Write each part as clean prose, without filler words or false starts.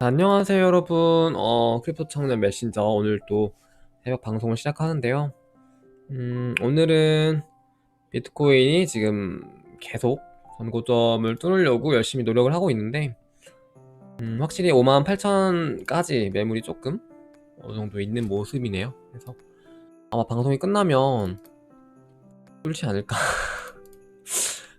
안녕하세요 여러분. 크립토 청년 메신저 오늘 또 새벽 방송을 시작하는데요. 오늘은 비트코인이 지금 계속 전고점을 뚫으려고 열심히 노력을 하고 있는데, 확실히 58,000까지 매물이 조금 어느 정도 있는 모습이네요. 그래서 아마 방송이 끝나면 뚫지 않을까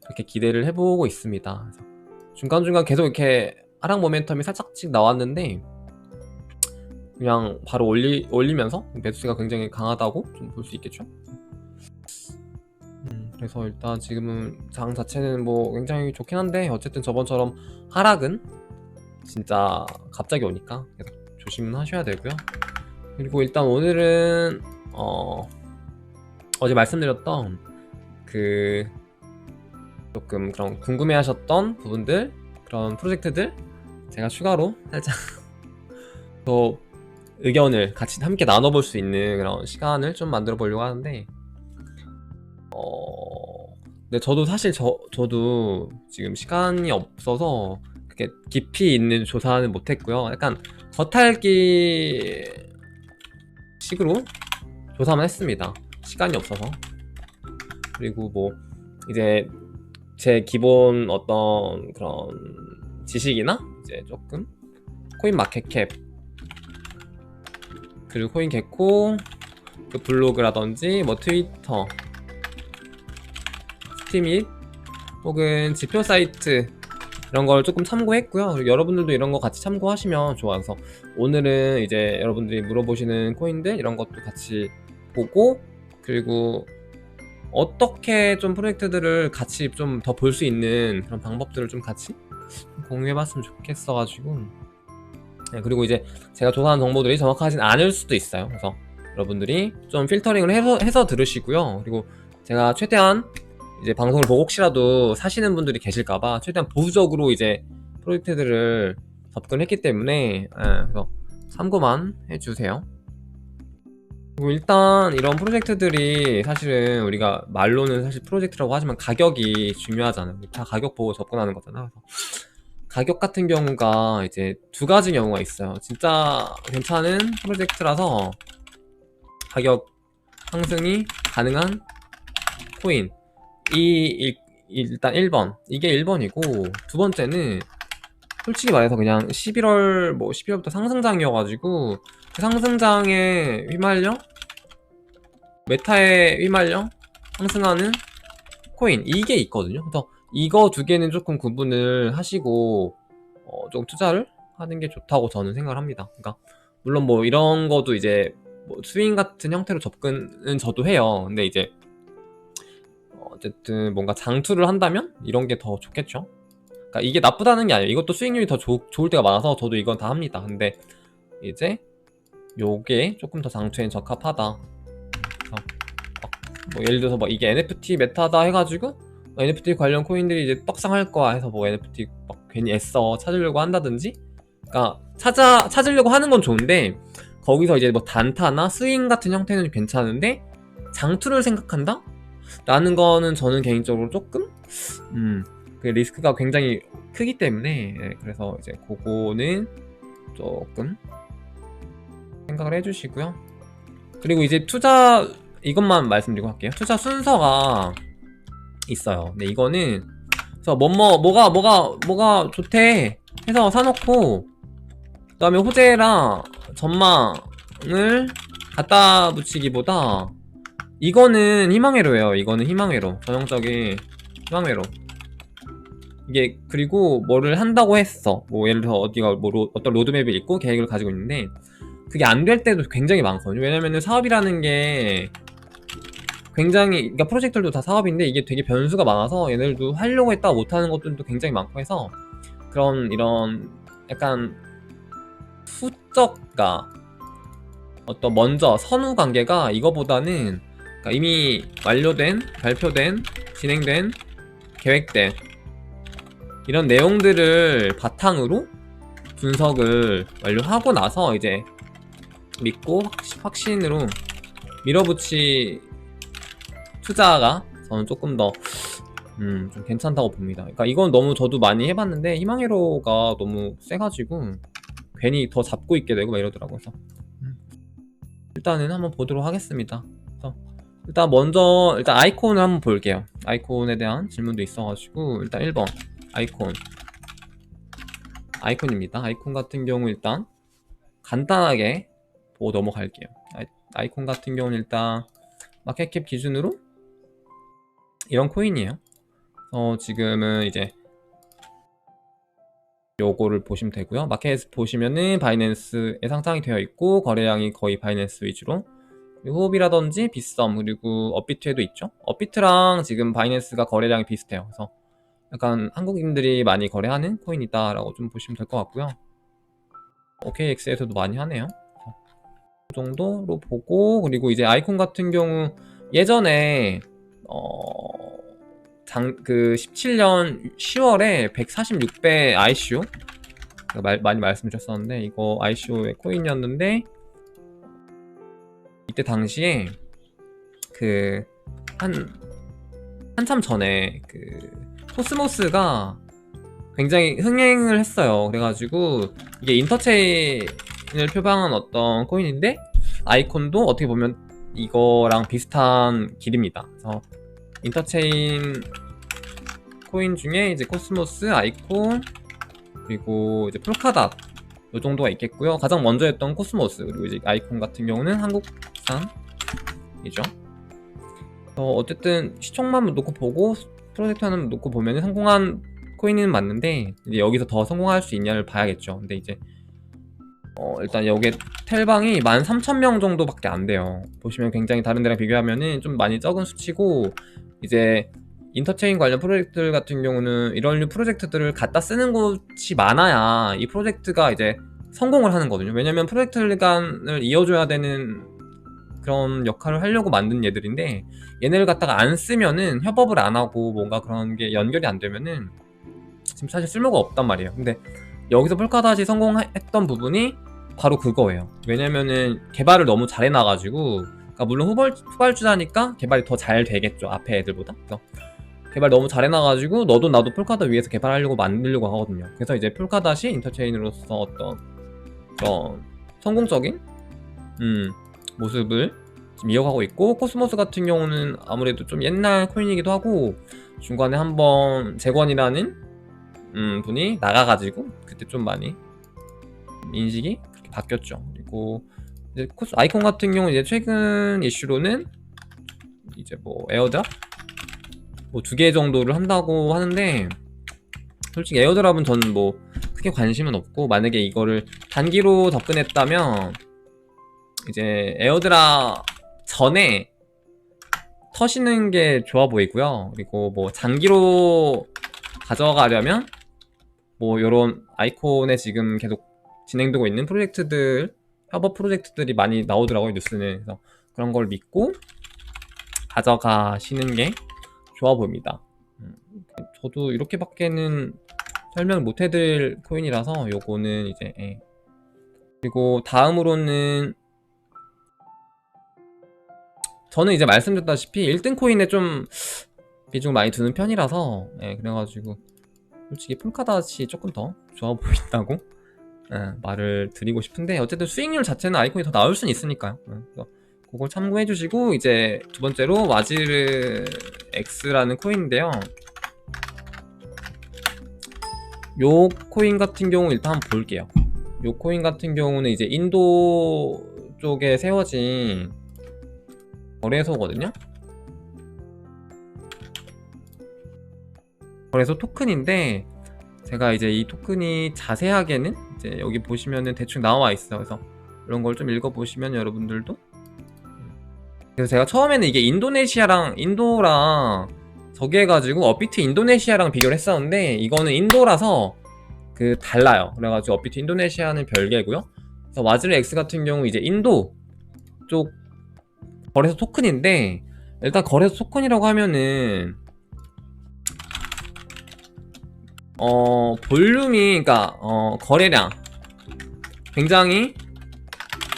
그렇게 기대를 해보고 있습니다. 그래서 중간중간 계속 이렇게 하락 모멘텀이 살짝씩 나왔는데 그냥 바로 올리면서 매수세가 굉장히 강하다고 좀 볼 수 있겠죠. 그래서 일단 지금은 장 자체는 뭐 굉장히 좋긴 한데, 어쨌든 저번처럼 하락은 진짜 갑자기 오니까 계속 조심은 하셔야 되고요. 그리고 일단 오늘은 어제 말씀드렸던 그 조금 그런 궁금해하셨던 부분들, 그런 프로젝트들 제가 추가로 살짝 더 의견을 같이 함께 나눠볼 수 있는 그런 시간을 좀 만들어 보려고 하는데, 근데 저도 사실 저도 지금 시간이 없어서 그렇게 깊이 있는 조사는 못했고요. 약간 겉핥기 식으로 조사만 했습니다. 시간이 없어서. 그리고 뭐 이제 제 기본 어떤 그런 지식이나 이제 조금 코인 마켓캡, 그리고 코인 개코, 그 블로그라든지 뭐 트위터, 스팀잇, 혹은 지표 사이트 이런 걸 조금 참고했고요. 그리고 여러분들도 이런 거 같이 참고하시면 좋아서 오늘은 이제 여러분들이 물어보시는 코인들 이런 것도 같이 보고, 그리고 어떻게 좀 프로젝트들을 같이 좀 더 볼 수 있는 그런 방법들을 좀 같이 공유해봤으면 좋겠어가지고. 네, 그리고 이제 제가 조사한 정보들이 정확하진 않을 수도 있어요. 그래서 여러분들이 좀 필터링을 해서 들으시고요. 그리고 제가 최대한 이제 방송을 보고 혹시라도 사시는 분들이 계실까봐 최대한 보수적으로 이제 프로젝트들을 접근했기 때문에, 그래서 참고만 해주세요. 그리고 일단 이런 프로젝트들이 사실은 우리가 말로는 사실 프로젝트라고 하지만 가격이 중요하잖아요. 다 가격 보고 접근하는 거잖아. 그래서 가격 같은 경우가 이제 두 가지 경우가 있어요. 진짜 괜찮은 프로젝트라서 가격 상승이 가능한 코인, 일단 1번 이게 1번이고, 두 번째는 솔직히 말해서 그냥 11월부터 상승장이어가지고 그 상승장에 휘말려, 메타에 휘말려 상승하는 코인, 이게 있거든요. 그래서 이거 두 개는 조금 구분을 하시고 좀 투자를 하는 게 좋다고 저는 생각을 합니다. 그러니까 물론 뭐 이런 거도 이제 뭐 스윙 같은 형태로 접근은 저도 해요. 근데 이제 어쨌든 뭔가 장투를 한다면 이런 게 더 좋겠죠. 그러니까 이게 나쁘다는 게 아니에요. 이것도 수익률이 더 좋을 때가 많아서 저도 이건 다 합니다. 근데 이제 요게 조금 더 장투엔 적합하다. 뭐 예를 들어서 뭐 이게 NFT 메타다 해가지고 NFT 관련 코인들이 이제 떡상할 거야 해서 뭐 NFT 막 괜히 애써 찾으려고 한다든지, 그러니까 찾으려고 하는 건 좋은데 거기서 이제 뭐 단타나 스윙 같은 형태는 괜찮은데 장투를 생각한다? 라는 거는 저는 개인적으로 조금 그 리스크가 굉장히 크기 때문에, 그래서 이제 그거는 조금 생각을 해주시고요. 그리고 이제 투자, 이것만 말씀드리고 할게요. 투자 순서가 있어요. 근데 이거는 그래서 뭐가 좋대 해서 사놓고 그 다음에 호재랑 전망을 갖다 붙이기보다, 이거는 희망회로예요. 이거는 희망회로, 전형적인 희망회로. 이게 그리고 뭐를 한다고 했어. 뭐 예를 들어 어디가 뭐 어떤 로드맵이 있고 계획을 가지고 있는데 그게 안 될 때도 굉장히 많거든요. 왜냐면은 사업이라는 게 굉장히, 그러니까 프로젝트들도 다 사업인데 이게 되게 변수가 많아서 얘네들도 하려고 했다가 못하는 것들도 굉장히 많고 해서, 그런 이런 약간 후적과 어떤 먼저 선후 관계가 이거보다는, 그러니까 이미 완료된, 발표된, 진행된, 계획된 이런 내용들을 바탕으로 분석을 완료하고 나서 이제 믿고 확신으로 밀어붙이 투자가 저는 조금 더 좀 괜찮다고 봅니다. 그러니까 이건 너무 저도 많이 해봤는데 희망회로가 너무 세가지고 괜히 더 잡고 있게 되고 막 이러더라고요. 그래서 일단은 한번 보도록 하겠습니다. 그래서 일단 먼저 일단 아이콘을 한번 볼게요. 아이콘에 대한 질문도 있어가지고 일단 1번 아이콘입니다. 아이콘 같은 경우 일단 간단하게 보고 넘어갈게요. 아이콘 같은 경우는 일단 마켓캡 기준으로 이런 코인이에요. 지금은 이제 요거를 보시면 되고요. 마켓 보시면은 바이낸스에 상장이 되어 있고 거래량이 거의 바이낸스 위주로, 그리고 호흡이라든지 빗썸, 그리고 업비트에도 있죠. 업비트랑 지금 바이낸스가 거래량이 비슷해요. 그래서 약간 한국인들이 많이 거래하는 코인이다라고 좀 보시면 될 것 같고요. OKX에서도 많이 하네요. 그 정도로 보고, 그리고 이제 아이콘 같은 경우 예전에 그 17년 10월에 146배 ICO 많이 말씀 주셨었는데, 이거 ICO의 코인이었는데 이때 당시에 그 한참 전에 그 코스모스가 굉장히 흥행을 했어요. 그래가지고 이게 인터체인을 표방한 어떤 코인인데, 아이콘도 어떻게 보면 이거랑 비슷한 길입니다. 그래서 인터체인 코인 중에 이제 코스모스, 아이콘, 그리고 이제 폴카닷 요 정도가 있겠고요. 가장 먼저 했던 코스모스, 그리고 이제 아이콘 같은 경우는 한국산이죠. 어쨌든 시총만 놓고 보고 프로젝트 하나 놓고 보면 성공한 코인은 맞는데, 이제 여기서 더 성공할 수 있냐를 봐야겠죠. 근데 이제 일단 여기에 텔방이 13,000명 정도밖에 안 돼요. 보시면 굉장히 다른 데랑 비교하면은 좀 많이 적은 수치고, 이제 인터체인 관련 프로젝트들 같은 경우는 이런 류 프로젝트들을 갖다 쓰는 곳이 많아야 이 프로젝트가 이제 성공을 하는 거거든요. 왜냐면 프로젝트 간을 이어줘야 되는 그런 역할을 하려고 만든 얘들인데, 얘네를 갖다가 안 쓰면은, 협업을 안 하고 뭔가 그런 게 연결이 안 되면은 지금 사실 쓸모가 없단 말이에요. 근데 여기서 폴카닷이 성공했던 부분이 바로 그거예요. 왜냐면은 개발을 너무 잘 해놔가지고, 그러니까 물론 후발주자니까 개발이 더 잘 되겠죠, 앞에 애들보다. 그래서 개발 너무 잘 해놔가지고 너도 나도 폴카닷 위에서 개발하려고 만들려고 하거든요. 그래서 이제 폴카닷이 인터체인으로서 어떤 성공적인 모습을 지금 이어가고 있고, 코스모스 같은 경우는 아무래도 좀 옛날 코인이기도 하고, 중간에 한번 재권이라는 분이 나가가지고 그때 좀 많이 인식이 그렇게 바뀌었죠. 그리고 이제 아이콘 같은 경우 이제 최근 이슈로는 이제 뭐 에어드랍 뭐 2개 정도를 한다고 하는데, 솔직히 에어드랍은 저는 뭐 크게 관심은 없고, 만약에 이거를 단기로 접근했다면 이제 에어드랍 전에 터시는 게 좋아 보이고요. 그리고 뭐 장기로 가져가려면 뭐 요런 아이콘에 지금 계속 진행되고 있는 프로젝트들, 협업 프로젝트들이 많이 나오더라고요, 뉴스는. 그래서 그런 걸 믿고 가져가시는 게 좋아 보입니다. 저도 이렇게밖에는 설명을 못 해드릴 코인이라서 요거는 이제 그리고 다음으로는 저는 이제 말씀드렸다시피 1등 코인에 좀 비중을 많이 두는 편이라서, 그래가지고 솔직히 폴카닷이 조금 더 좋아 보인다고 말을 드리고 싶은데, 어쨌든 수익률 자체는 아이콘이 더 나올 수는 있으니까요. 그래서 그걸 참고해 주시고, 이제 두 번째로 와지르 X라는 코인인데요. 요 코인 같은 경우 일단 한번 볼게요. 요 코인 같은 경우는 이제 인도 쪽에 세워진 거래소거든요. 거래소 토큰인데, 제가 이제 이 토큰이 자세하게는 이제 여기 보시면은 대충 나와 있어요. 그래서 이런 걸 좀 읽어보시면 여러분들도. 그래서 제가 처음에는 이게 인도랑 저기 해가지고 업비트 인도네시아랑 비교를 했었는데, 이거는 인도라서 그 달라요. 그래가지고 업비트 인도네시아는 별개고요. 그래서 와즈르 X 같은 경우 이제 인도 쪽 거래소 토큰인데, 일단 거래소 토큰이라고 하면은 볼륨이, 그러니까 거래량 굉장히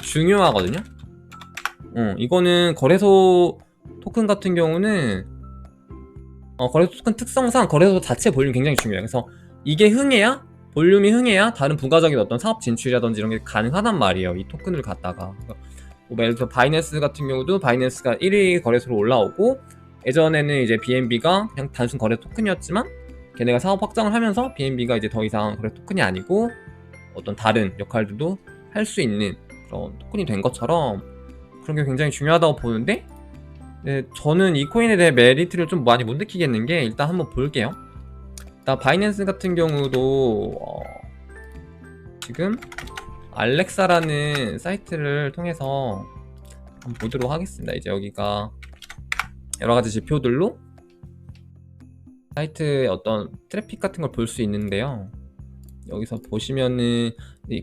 중요하거든요. 이거는 거래소 토큰 같은 경우는 거래소 토큰 특성상 거래소 자체 볼륨이 굉장히 중요해요. 그래서 이게 흥해야 볼륨이 흥해야 다른 부가적인 어떤 사업 진출이라든지 이런 게 가능하단 말이에요. 이 토큰을 갖다가. 뭐 예를 들어 바이낸스 같은 경우도 바이낸스가 1위 거래소로 올라오고, 예전에는 이제 BNB가 그냥 단순 거래 토큰이었지만 걔네가 사업 확장을 하면서 BNB가 이제 더 이상 거래 토큰이 아니고 어떤 다른 역할들도 할 수 있는 그런 토큰이 된 것처럼 그런 게 굉장히 중요하다고 보는데, 네, 저는 이 코인에 대해 메리트를 좀 많이 못 느끼겠는 게, 일단 한번 볼게요. 일단 바이낸스 같은 경우도 지금 알렉사라는 사이트를 통해서 한번 보도록 하겠습니다. 이제 여기가 여러가지 지표들로 사이트의 어떤 트래픽 같은 걸 볼 수 있는데요. 여기서 보시면은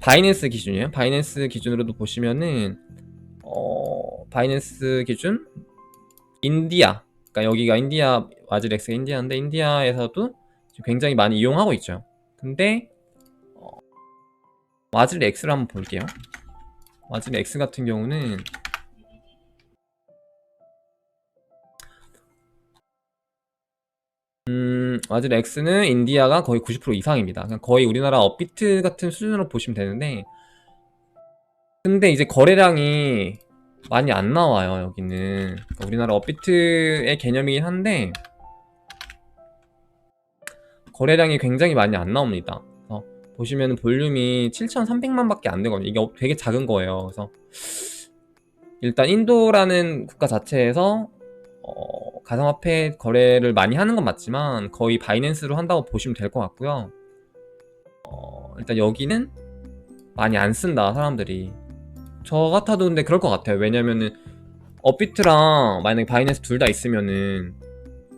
바이낸스 기준이에요. 바이낸스 기준으로도 보시면은 바이낸스 기준 인디아, 그러니까 여기가 인디아 와즈렉스 인디아인데, 인디아에서도 굉장히 많이 이용하고 있죠. 근데 와즈렉스를 한번 볼게요. 와즈렉스 같은 경우는 와즈렉스는 인디아가 거의 90% 이상입니다. 그냥 거의 우리나라 업비트 같은 수준으로 보시면 되는데, 근데 이제 거래량이 많이 안 나와요. 여기는 그러니까 우리나라 업비트의 개념이긴 한데 거래량이 굉장히 많이 안 나옵니다. 그래서 보시면 볼륨이 7,300만 밖에 안 되거든요. 이게 되게 작은 거예요. 그래서 일단 인도라는 국가 자체에서 가상화폐 거래를 많이 하는 건 맞지만 거의 바이낸스로 한다고 보시면 될 것 같고요. 일단 여기는 많이 안 쓴다, 사람들이. 저 같아도 근데 그럴 것 같아요. 왜냐면은 업비트랑 만약에 바이낸스 둘 다 있으면은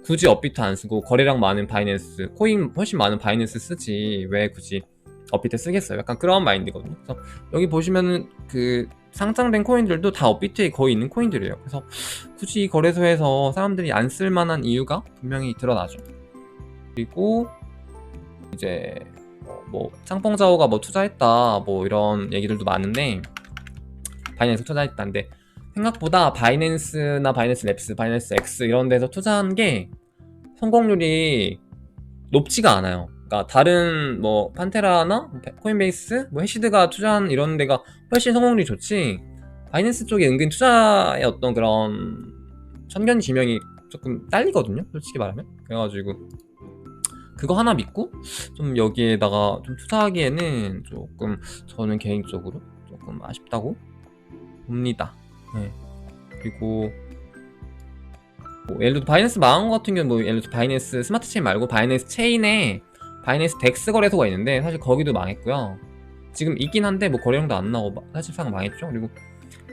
굳이 업비트 안 쓰고 거래량 많은 바이낸스, 코인 훨씬 많은 바이낸스 쓰지 왜 굳이 업비트 쓰겠어요? 약간 그런 마인드거든요. 그래서 여기 보시면은 그 상장된 코인들도 다 업비트에 거의 있는 코인들이에요. 그래서 굳이 이 거래소에서 사람들이 안 쓸만한 이유가 분명히 드러나죠. 그리고 이제 뭐 짱뽕자오가 뭐 투자했다 뭐 이런 얘기들도 많은데, 바이낸스 투자했다는데 생각보다 바이낸스나 바이낸스 랩스, 바이낸스 X 이런 데서 투자한 게 성공률이 높지가 않아요. 그러니까 다른 뭐 판테라나 코인베이스, 뭐 해시드가 투자한 이런 데가 훨씬 성공률이 좋지, 바이낸스 쪽에 은근 투자의 어떤 그런 천견지명이 조금 딸리거든요, 솔직히 말하면. 그래가지고 그거 하나 믿고 좀 여기에다가 좀 투자하기에는 조금 저는 개인적으로 조금 아쉽다고 봅니다. 네. 그리고 뭐 예를 들어 바이낸스 망한 것 같은 경우는 뭐 예를 들어 바이낸스 스마트 체인 말고 바이낸스 체인에 바이낸스 덱스 거래소가 있는데 사실 거기도 망했고요. 지금 있긴 한데 뭐 거래량도 안 나오고 사실상 망했죠. 그리고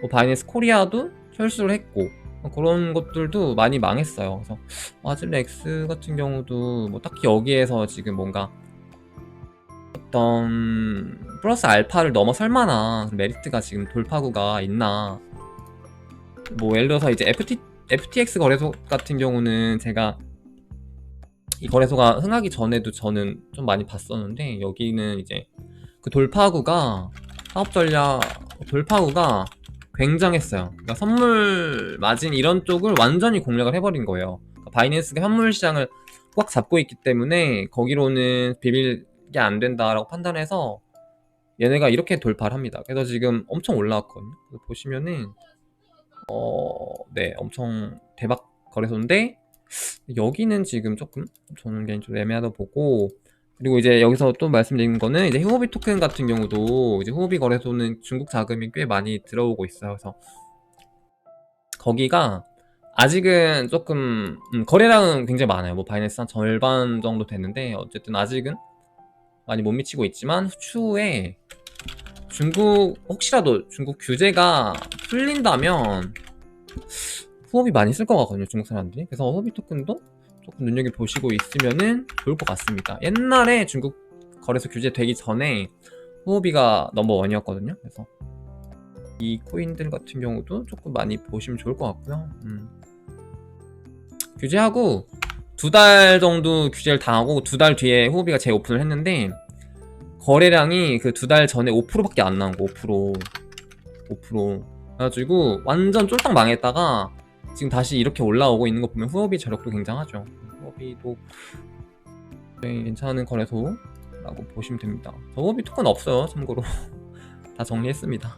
뭐 바이낸스 코리아도 철수를 했고 그런 것들도 많이 망했어요. 그래서 와즐렉스 같은 경우도 뭐 딱히 여기에서 지금 뭔가 어떤 플러스 알파를 넘어설 만한 메리트가 지금 돌파구가 있나. 뭐 예를 들어서 이제 FTX 거래소 같은 경우는 제가 이 거래소가 흥하기 전에도 저는 좀 많이 봤었는데, 여기는 이제 그 돌파구가 사업 전략 돌파구가 굉장했어요. 그러니까 선물 마진 이런 쪽을 완전히 공략을 해버린 거예요. 그러니까 바이낸스가 현물 시장을 꽉 잡고 있기 때문에 거기로는 비빌게 안 된다라고 판단해서 얘네가 이렇게 돌파를 합니다. 그래서 지금 엄청 올라왔거든요. 보시면은 네, 엄청 대박 거래소인데 여기는 지금 조금 저는 개인적으로 애매하다 보고, 그리고 이제 여기서 또 말씀드린 거는 이제 후오비 토큰 같은 경우도 이제 후오비 거래소는 중국 자금이 꽤 많이 들어오고 있어요. 그래서 거기가 아직은 조금 거래량은 굉장히 많아요. 뭐 바이낸스 한 절반 정도 됐는데 어쨌든 아직은 많이 못 미치고 있지만 추후에 중국 혹시라도 중국 규제가 풀린다면 후오비 많이 쓸 것 같거든요, 중국 사람들이. 그래서 후오비 토큰도 조금 눈여겨보시고 있으면은 좋을 것 같습니다. 옛날에 중국 거래소 규제 되기 전에 후오비가 넘버원이었거든요. 그래서 이 코인들 같은 경우도 조금 많이 보시면 좋을 것 같고요. 규제하고 2달 정도 규제를 당하고 2달 뒤에 후오비가 재오픈을 했는데 거래량이 그 2달 전에 5%밖에 안 나온 거. 5% 그래가지고 완전 쫄딱 망했다가 지금 다시 이렇게 올라오고 있는 거 보면 후오비 저력도 굉장하죠. 후오비도 굉장히 괜찮은 거래소라고 라고 보시면 됩니다. 저거비 토큰 없어요, 참고로. 다 정리했습니다.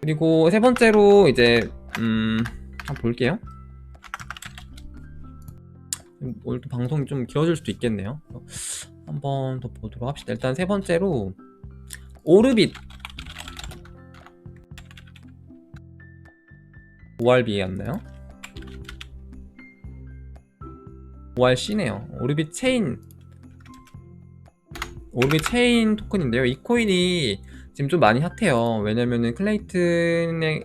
그리고 세 번째로 이제 한번 볼게요. 오늘도 방송이 좀 길어질 수도 있겠네요. 한번 더 보도록 합시다. 일단 세 번째로 오르빗 ORB였나요? ORC네요. 오르빗 체인 토큰인데요. 이 코인이 지금 좀 많이 핫해요. 왜냐면은 클레이튼에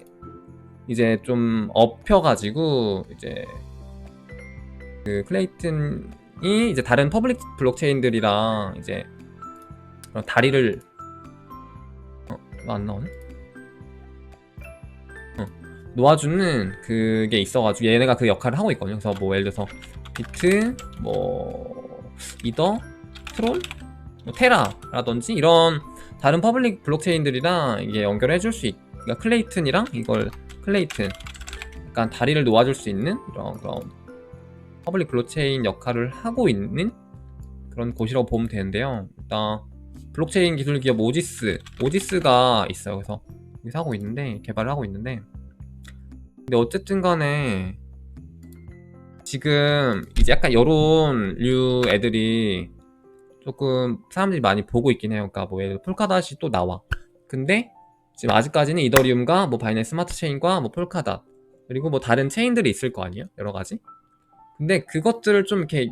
이제 좀 업혀가지고 이제 그 클레이튼이 이제 다른 퍼블릭 블록체인들이랑 이제 다리를 이거 안 나오네? 놓아주는 그게 있어가지고 얘네가 그 역할을 하고 있거든요. 그래서 뭐 예를 들어서 비트, 뭐 이더, 트롤, 뭐 테라라든지 이런 다른 퍼블릭 블록체인들이랑 이게 연결해줄 수 그러니까 클레이튼이랑 이걸 클레이튼 약간 다리를 놓아줄 수 있는 이런 그런 퍼블릭 블록체인 역할을 하고 있는 그런 곳이라고 보면 되는데요. 일단 블록체인 기술 기업 오지스가 있어요. 그래서 여기서 하고 있는데 개발을 하고 있는데 근데 어쨌든 간에 지금 이제 약간 요런 류 애들이 조금 사람들이 많이 보고 있긴 해요. 그러니까 뭐 예를 들어 폴카닷이 또 나와. 근데 지금 아직까지는 이더리움과 뭐 바이낸스 스마트 체인과 뭐 폴카닷 그리고 뭐 다른 체인들이 있을 거 아니에요? 여러 가지. 근데 그것들을 좀 이렇게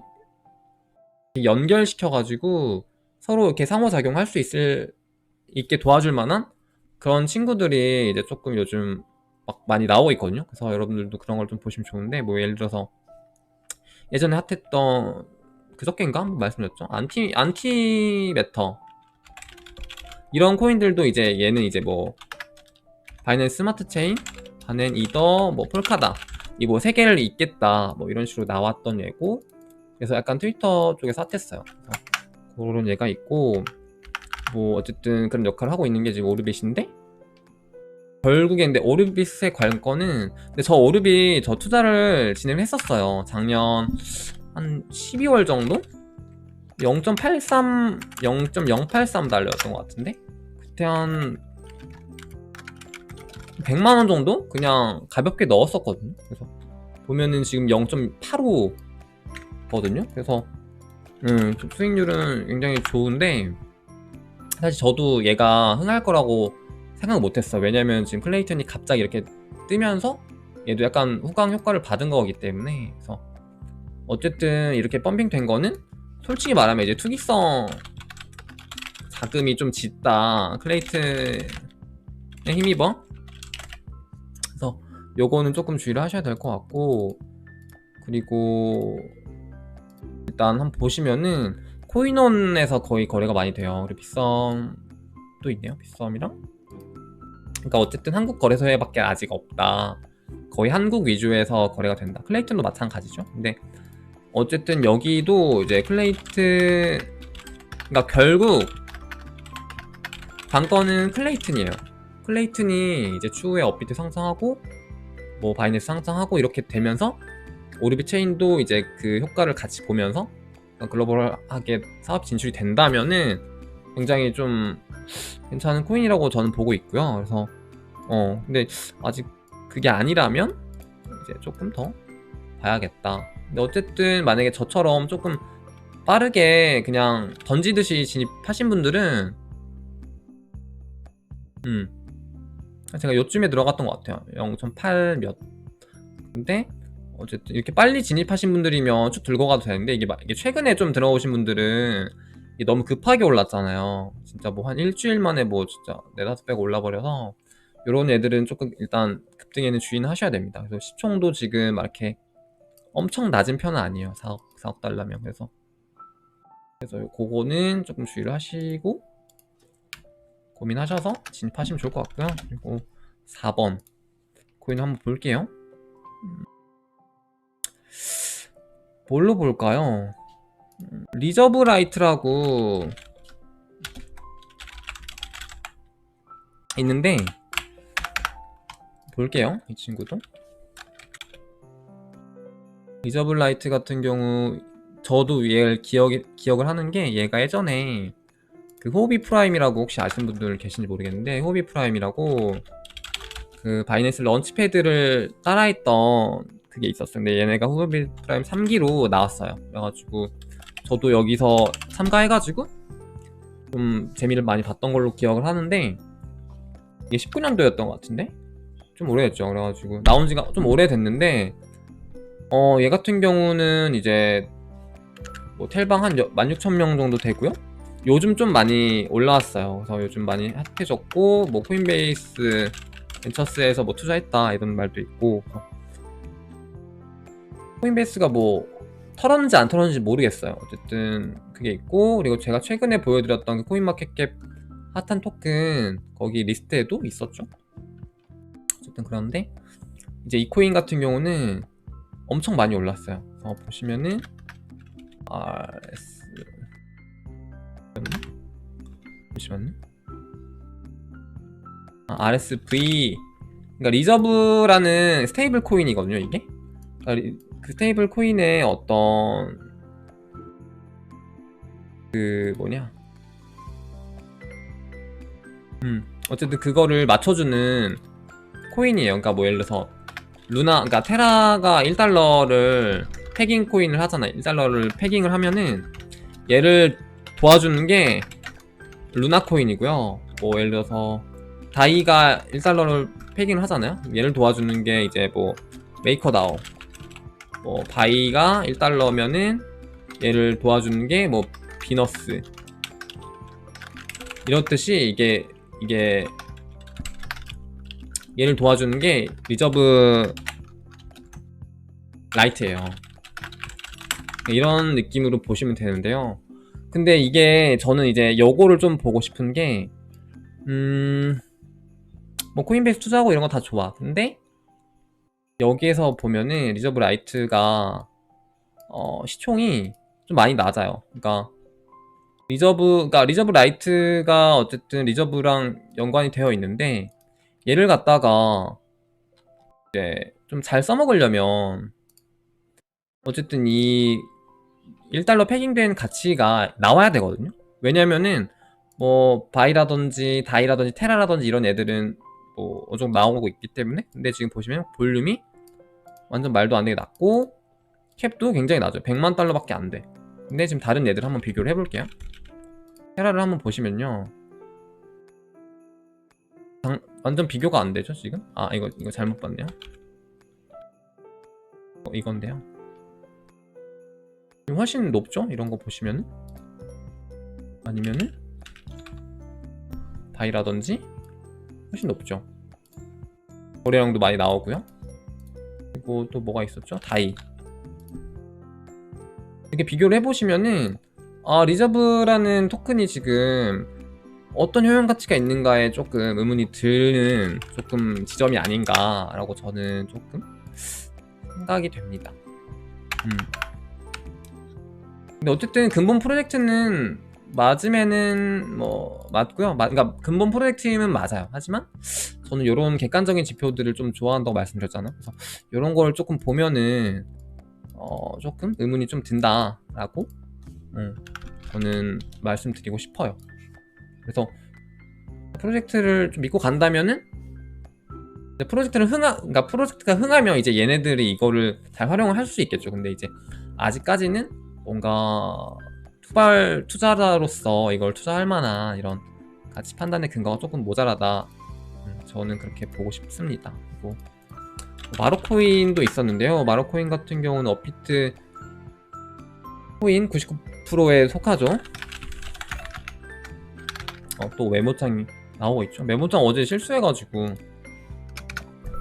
연결시켜가지고 서로 이렇게 상호작용할 수 있게 도와줄 만한 그런 친구들이 이제 조금 요즘 막 많이 나오고 있거든요. 그래서 여러분들도 그런 걸 좀 보시면 좋은데 뭐 예를 들어서 예전에 핫했던 그저께인가 한번 말씀드렸죠. 안티매터 이런 코인들도 이제 얘는 이제 뭐 바이낸스 스마트 체인, 바넨 이더, 뭐 폴카다 이 뭐 세 개를 잇겠다 뭐 이런 식으로 나왔던 예고. 그래서 약간 트위터 쪽에서 핫했어요. 그래서 그런 예가 있고 뭐 어쨌든 그런 역할을 하고 있는 게 지금 오르빗인데 결국에 근데 오르빗의 관건은 근데 저 오르빗 저 투자를 진행했었어요. 작년 한 12월 정도? 0.83, 0.083달러였던 것 같은데 그때 한 100만원 정도? 그냥 가볍게 넣었었거든요. 그래서 보면은 지금 0.85 거든요. 그래서 수익률은 굉장히 좋은데 사실 저도 얘가 흥할 거라고 생각 못했어. 왜냐면 지금 클레이튼이 갑자기 이렇게 뜨면서 얘도 약간 후광 효과를 받은 거기 때문에. 그래서 어쨌든 이렇게 펌핑 된 거는 솔직히 말하면 이제 투기성 자금이 좀 짙다 클레이튼에 힘입어. 그래서 요거는 조금 주의를 하셔야 될 것 같고, 그리고 일단 한번 보시면은 코인원에서 거의 거래가 많이 돼요. 그리고 빗썸도 있네요. 빗썸이랑. 그러니까 어쨌든 한국 거래소에밖에 아직 없다. 거의 한국 위주에서 거래가 된다. 클레이튼도 마찬가지죠. 근데 어쨌든 여기도 이제 클레이튼, 그러니까 결국 관건은 클레이튼이에요. 클레이튼이 이제 추후에 업비트 상승하고 뭐 바이낸스 상승하고 이렇게 되면서 오르빗 체인도 이제 그 효과를 같이 보면서 글로벌하게 사업 진출이 된다면은 굉장히 좀 괜찮은 코인이라고 저는 보고 있고요. 그래서 근데 아직 그게 아니라면 이제 조금 더 봐야겠다. 근데 어쨌든 만약에 저처럼 조금 빠르게 그냥 던지듯이 진입하신 분들은 제가 요쯤에 들어갔던 것 같아요. 0.8 몇. 근데 어쨌든 이렇게 빨리 진입하신 분들이면 쭉 들고 가도 되는데 이게 최근에 좀 들어오신 분들은 이게 너무 급하게 올랐잖아요. 진짜 뭐 한 일주일 만에 뭐 진짜 4-5배 올라버려서 요런 애들은 조금 일단 급등에는 주의는 하셔야 됩니다. 그래서 시총도 지금 막 이렇게 엄청 낮은 편은 아니에요. 4억 달러면. 그래서 그거는 조금 주의를 하시고 고민하셔서 진입하시면 좋을 것 같고요. 그리고 4번 코인 한번 볼게요. 뭘로 볼까요? 리저브 라이트라고 있는데 볼게요. 이 친구도 리저브 라이트 같은 경우 저도 얘를 기억을 하는 게 얘가 예전에 그 호비 프라임이라고 혹시 아시는 분들 계신지 모르겠는데 호비 프라임이라고 그 바이낸스 런치패드를 따라했던 그게 있었어요. 근데 얘네가 호비 프라임 3기로 나왔어요. 그래가지고 저도 여기서 참가해가지고 좀 재미를 많이 봤던 걸로 기억을 하는데 이게 19년도였던 것 같은데 좀 오래됐죠. 그래가지고 나온 지가 좀 오래됐는데 얘 같은 경우는 이제 뭐 텔방 한 16,000명 정도 되고요. 요즘 좀 많이 올라왔어요. 그래서 요즘 많이 핫해졌고 뭐 코인베이스 벤처스에서 뭐 투자했다 이런 말도 있고 코인베이스가 뭐 털었는지 안 털었는지 모르겠어요. 어쨌든 그게 있고 그리고 제가 최근에 보여드렸던 그 코인마켓캡 핫한 토큰 거기 리스트에도 있었죠. 어쨌든 그런데 이제 이 코인 같은 경우는 엄청 많이 올랐어요. 그래서 보시면은 RS 잠시만요. RSV 그러니까 리저브라는 스테이블 코인이거든요. 이게 그러니까 그 스테이블 코인의 어떤 그 뭐냐 어쨌든 그거를 맞춰주는 코인이에요. 그러니까 뭐 예를 들어서 그러니까 테라가 1달러를 패깅 코인을 하잖아요. 1달러를 패깅을 하면은 얘를 도와주는 게 루나 코인이고요. 뭐 예를 들어서 다이가 1달러를 패깅을 하잖아요. 얘를 도와주는 게 이제 뭐 메이커다오, 뭐 바이가 1달러면은 얘를 도와주는 게 뭐 비너스, 이렇듯이 이게 얘를 도와주는 게 리저브 라이트예요. 이런 느낌으로 보시면 되는데요. 근데 이게 저는 이제 요거를 좀 보고 싶은 게 뭐 코인베이스 투자하고 이런 거 다 좋아. 근데 여기에서 보면은 리저브 라이트가 시총이 좀 많이 낮아요. 그러니까 리저브 라이트가 어쨌든 리저브랑 연관이 되어 있는데 얘를 갖다가 이제 좀 잘 써먹으려면 어쨌든 이 1달러 패깅된 가치가 나와야 되거든요. 왜냐면은 뭐 바이라든지 다이라든지 테라라든지 이런 애들은 뭐 어느 정도 나오고 있기 때문에. 근데 지금 보시면 볼륨이 완전 말도 안 되게 낮고 캡도 굉장히 낮아요. 100만 달러밖에 안 돼. 근데 지금 다른 애들 한번 비교를 해볼게요. 테라를 한번 보시면요, 완전 비교가 안 되죠 지금? 이거 잘못 봤네요. 이건데요. 훨씬 높죠? 이런 거 보시면은. 아니면은 다이라든지 훨씬 높죠. 거래량도 많이 나오고요. 그리고 또 뭐가 있었죠? 다이. 이렇게 비교를 해보시면은 리저브라는 토큰이 지금 어떤 효용 가치가 있는가에 조금 의문이 드는 조금 지점이 아닌가라고 저는 조금 생각이 됩니다. 근데 어쨌든 근본 프로젝트는 맞으면은 뭐 맞고요. 그러니까 근본 프로젝트는 맞아요. 하지만 저는 이런 객관적인 지표들을 좀 좋아한다고 말씀드렸잖아요. 그래서 이런 걸 조금 보면은 조금 의문이 좀 든다라고 저는 말씀드리고 싶어요. 그래서 프로젝트를 좀 믿고 간다면은 그러니까 프로젝트가 흥하면 이제 얘네들이 이거를 잘 활용을 할 수 있겠죠. 근데 이제 아직까지는 뭔가 투자자로서 이걸 투자할 만한 이런 가치 판단의 근거가 조금 모자라다. 저는 그렇게 보고 싶습니다. 그리고 마로코인도 있었는데요. 마로코인 같은 경우는 업비트 코인 99%에 속하죠. 또 메모장이 나오고 있죠. 메모장 어제 실수해가지고,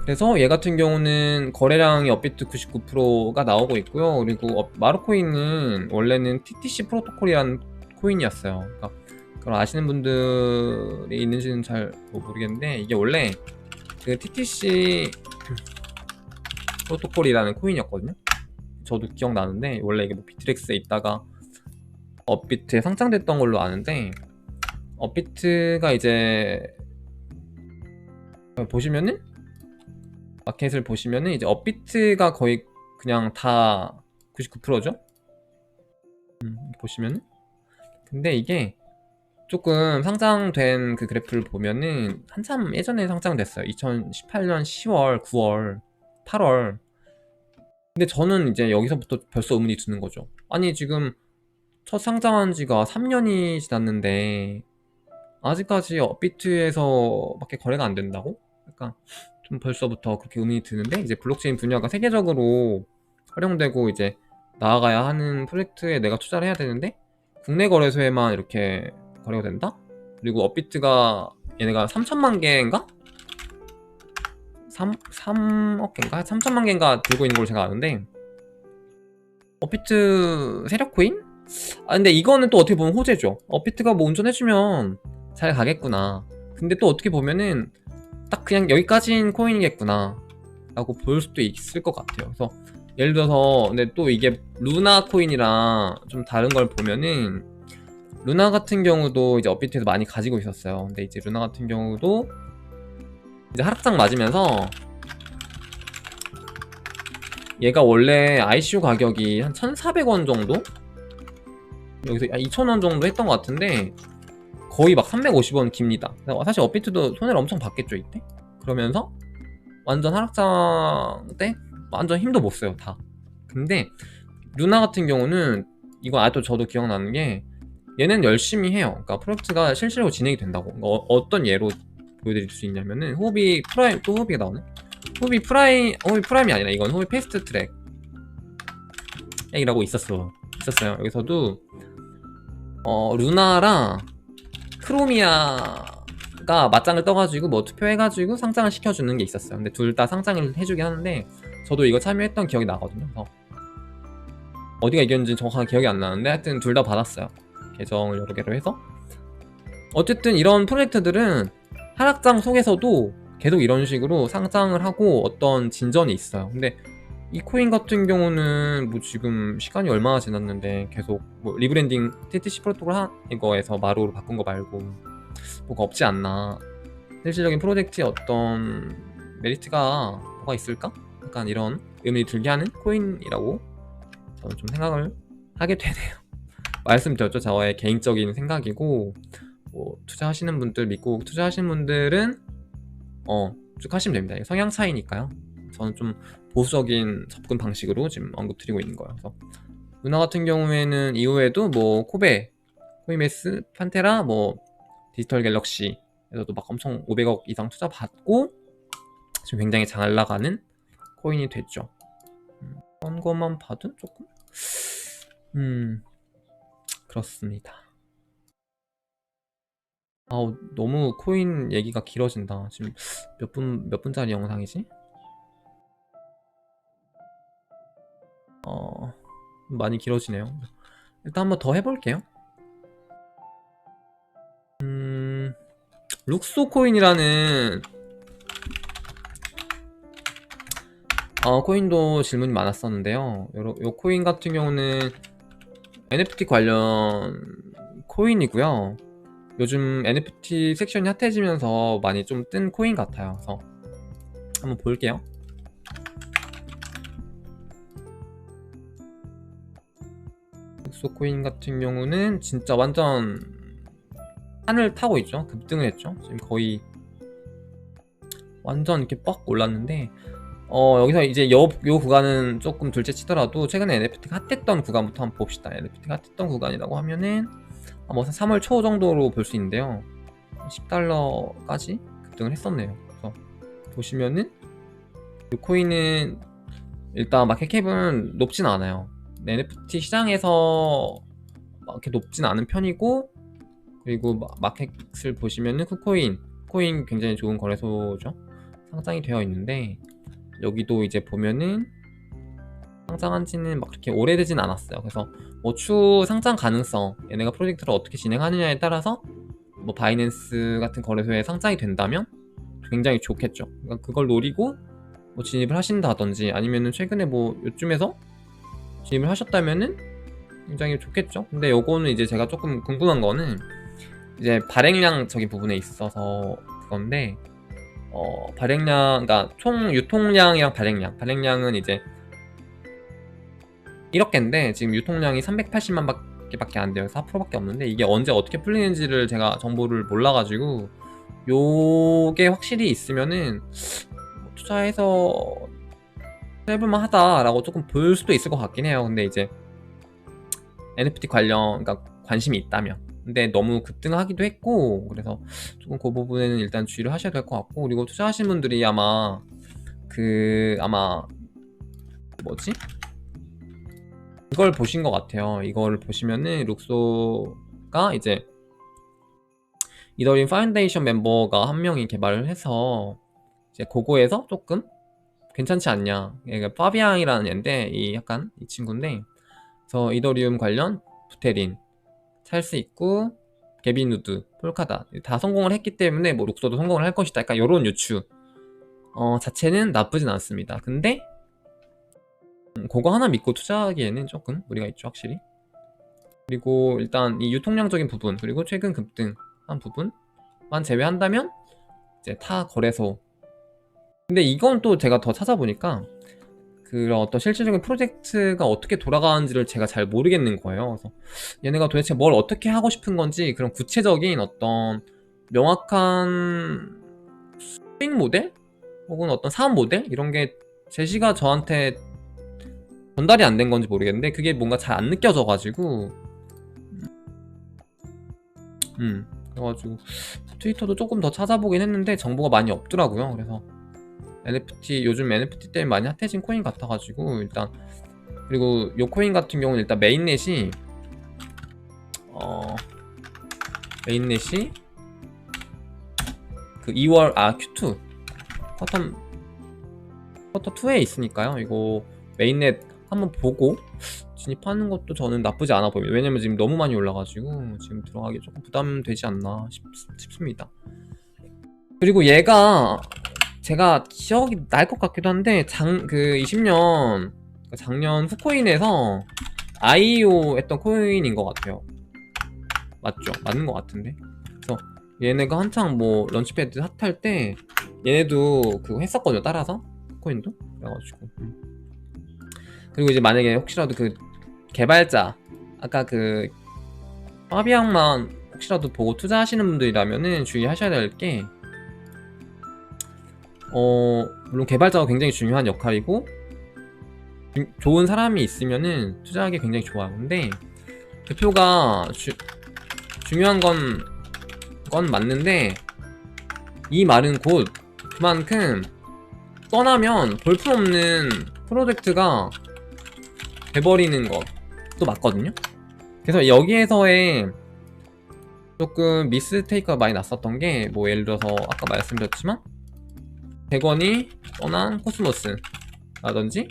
그래서 얘 같은 경우는 거래량이 업비트 99%가 나오고 있고요. 그리고 마루코인은 원래는 TTC 프로토콜이라는 코인이었어요. 그러니까 그걸 아시는 분들이 있는지는 잘 모르겠는데 이게 원래 그 TTC 프로토콜이라는 코인이었거든요. 저도 기억나는데 원래 이게 뭐 비트렉스에 있다가 업비트에 상장됐던 걸로 아는데, 업비트가 이제 보시면은 마켓을 보시면은 이제 업비트가 거의 그냥 다 99%죠. 보시면. 근데 이게 조금 상장된 그 그래프를 보면은 한참 예전에 상장됐어요. 2018년 10월, 9월, 8월. 근데 저는 이제 여기서부터 벌써 의문이 드는 거죠. 아니 지금 첫 상장한 지가 3년이 지났는데 아직까지 업비트에서 밖에 거래가 안 된다고? 약간 좀 벌써부터 그렇게 의문이 드는데, 이제 블록체인 분야가 세계적으로 활용되고 이제 나아가야 하는 프로젝트에 내가 투자를 해야 되는데 국내 거래소에만 이렇게 거래가 된다? 그리고 업비트가 얘네가 3천만 개인가? 3억 개인가? 3천만 개인가 들고 있는 걸로 제가 아는데, 업비트 세력 코인? 아 근데 이거는 또 어떻게 보면 호재죠. 업비트가 뭐 운전해주면 잘 가겠구나. 근데 또 어떻게 보면은 딱 그냥 여기까지인 코인이겠구나 라고 볼 수도 있을 것 같아요. 그래서 예를 들어서, 근데 또 이게 루나 코인이랑 좀 다른 걸 보면은, 루나 같은 경우도 이제 업비트에서 많이 가지고 있었어요. 근데 이제 루나 같은 경우도 이제 하락장 맞으면서 얘가 원래 ICO 가격이 한 1,400원 정도? 여기서 2,000원 정도 했던 것 같은데 거의 막 350원 깁니다. 사실 업비트도 손해를 엄청 봤겠죠 이때? 그러면서 완전 하락장 때 완전 힘도 못 써요 다. 근데 루나 같은 경우는, 이거 아직도 저도 기억나는 게, 얘는 열심히 해요. 그러니까 프로젝트가 실시로 진행이 된다고. 어떤 예로 보여드릴 수 있냐면은, 호흡이 프라임, 또 호흡이가 나오네. 호흡이 프라임이 아니라 이건 호흡이 패스트 트랙이라고 있었어요. 여기서도 루나랑 크로미아가 맞짱을 떠가지고 뭐 투표해가지고 상장을 시켜주는 게 있었어요. 근데 둘 다 상장을 해주긴 하는데 저도 이거 참여했던 기억이 나거든요. 그래서 어디가 이겼는지 정확하게 기억이 안 나는데 하여튼 둘 다 받았어요. 계정을 여러 개로 해서. 어쨌든 이런 프로젝트들은 하락장 속에서도 계속 이런 식으로 상장을 하고 어떤 진전이 있어요. 근데 이 코인 같은 경우는 뭐 지금 시간이 얼마나 지났는데 계속 뭐 리브랜딩 TTC 프로토콜 이거에서 마루로 바꾼 거 말고 뭐가 없지 않나. 실질적인 프로젝트에 어떤 메리트가 뭐가 있을까? 약간 이런 의문이 들게 하는 코인이라고 저는 좀 생각을 하게 되네요. 말씀드렸죠. 저의 개인적인 생각이고, 뭐 투자하시는 분들, 믿고 투자하시는 분들은 쭉 하시면 됩니다. 성향 차이니까요. 저는 좀 보수적인 접근 방식으로 지금 언급드리고 있는 거예요. 그래서 루나 같은 경우에는 이후에도 뭐 코베, 코이메스, 판테라, 뭐 디지털 갤럭시에서도 막 엄청 500억 이상 투자 받고 지금 굉장히 잘 나가는 코인이 됐죠. 그런 것만 봐도 조금 그렇습니다. 너무 코인 얘기가 길어진다. 지금 몇 분짜리 영상이지? 많이 길어지네요. 일단 한번 더 해볼게요. 룩소 코인이라는 코인도 질문이 많았었는데요. 요 코인 같은 경우는 NFT 관련 코인이고요. 요즘 NFT 섹션이 핫해지면서 많이 좀 뜬 코인 같아요. 그래서 한번 볼게요. 룩소 코인 같은 경우는 진짜 완전 하늘 타고 있죠. 급등을 했죠. 지금 거의 완전 이렇게 빡 올랐는데, 여기서 이제 요 구간은 조금 둘째 치더라도 최근에 NFT가 핫했던 구간부터 한번 봅시다. NFT가 핫했던 구간이라고 하면은 뭐 3월 초 정도로 볼 수 있는데요. 10달러까지 급등을 했었네요. 그래서 보시면은 이 코인은 일단 마켓캡은 높진 않아요. NFT 시장에서 이렇게 높진 않은 편이고, 그리고 마켓을 보시면은 쿠코인, 코인 굉장히 좋은 거래소죠. 상장이 되어 있는데, 여기도 이제 보면은 상장한 지는 막 그렇게 오래되진 않았어요. 그래서 뭐 추후 상장 가능성, 얘네가 프로젝트를 어떻게 진행하느냐에 따라서 뭐 바이낸스 같은 거래소에 상장이 된다면 굉장히 좋겠죠. 그러니까 그걸 노리고 뭐 진입을 하신다든지, 아니면은 최근에 뭐 요쯤에서 진입을 하셨다면은 굉장히 좋겠죠. 근데 요거는 이제 제가 조금 궁금한 거는 이제 발행량적인 부분에 있어서 그건데, 발행량, 그러니까 총 유통량이랑 발행량은 이제 1억 개인데 지금 유통량이 380만 개밖에 안 돼요. 4%밖에 없는데 이게 언제 어떻게 풀리는지를 제가 정보를 몰라가지고 요게 확실히 있으면은 투자해서 해볼만 하다라고 조금 볼 수도 있을 것 같긴 해요. 근데 이제 NFT 관련, 그러니까 관심이 있다면. 근데 너무 급등하기도 했고, 그래서 조금 그 부분에는 일단 주의를 하셔야 될 것 같고, 그리고 투자하신 분들이 아마 뭐지? 이걸 보신 것 같아요. 이걸 보시면은 룩소가 이제 이더리움 파운데이션 멤버가 한 명이 개발을 해서 이제 그거에서 조금 괜찮지 않냐. 그러니까 파비앙이라는 애인데 약간 이 친구인데, 그래서 이더리움 관련 부테린 살 수 있고 게비누드, 폴카다 다 성공을 했기 때문에 뭐 룩소도 성공을 할 것이다. 약간 이런 유추 자체는 나쁘진 않습니다. 근데 그거 하나 믿고 투자하기에는 조금 무리가 있죠, 확실히. 그리고 일단 이 유통량적인 부분, 그리고 최근 급등한 부분만 제외한다면 이제 타 거래소. 근데 이건 또 제가 더 찾아보니까 그런 어떤 실질적인 프로젝트가 어떻게 돌아가는지를 제가 잘 모르겠는 거예요. 그래서 얘네가 도대체 뭘 어떻게 하고 싶은 건지 그런 구체적인 어떤 명확한 수익 모델? 혹은 어떤 사업 모델? 이런 게 제시가 저한테 전달이 안 된 건지 모르겠는데 그게 뭔가 잘 안 느껴져가지고 그래가지고 트위터도 조금 더 찾아보긴 했는데 정보가 많이 없더라고요. 그래서 NFT, 요즘 NFT 때문에 많이 핫해진 코인 같아가지고 일단, 그리고 요 코인 같은 경우는 일단 메인넷이 그 2월 Q2 쿼터 2에 있으니까요. 이거 메인넷 한번 보고 진입하는 것도 저는 나쁘지 않아 보입니다. 왜냐면 지금 너무 많이 올라가지고 지금 들어가기 조금 부담되지 않나 싶습니다. 그리고 얘가 제가 기억이 날 것 같기도 한데 그 20년 작년 후코인에서 IEO 했던 코인인 것 같아요. 맞죠? 맞는 것 같은데. 그래서 얘네가 한창 뭐 런치패드 핫할 때 얘네도 그거 했었거든요. 따라서 코인도. 그래가지고 그리고 이제 만약에 혹시라도 그 개발자 아까 그 파비앙만 혹시라도 보고 투자하시는 분들이라면은 주의하셔야 될 게 물론 개발자가 굉장히 중요한 역할이고 좋은 사람이 있으면은 투자하기 굉장히 좋아요. 근데 대표가 중요한 건 맞는데 이 말은 곧 그만큼 떠나면 볼품없는 프로젝트가 돼버리는 것도 맞거든요. 그래서 여기에서의 조금 미스테이크가 많이 났었던 게 뭐 예를 들어서 아까 말씀드렸지만 100원이 떠난 코스모스라든지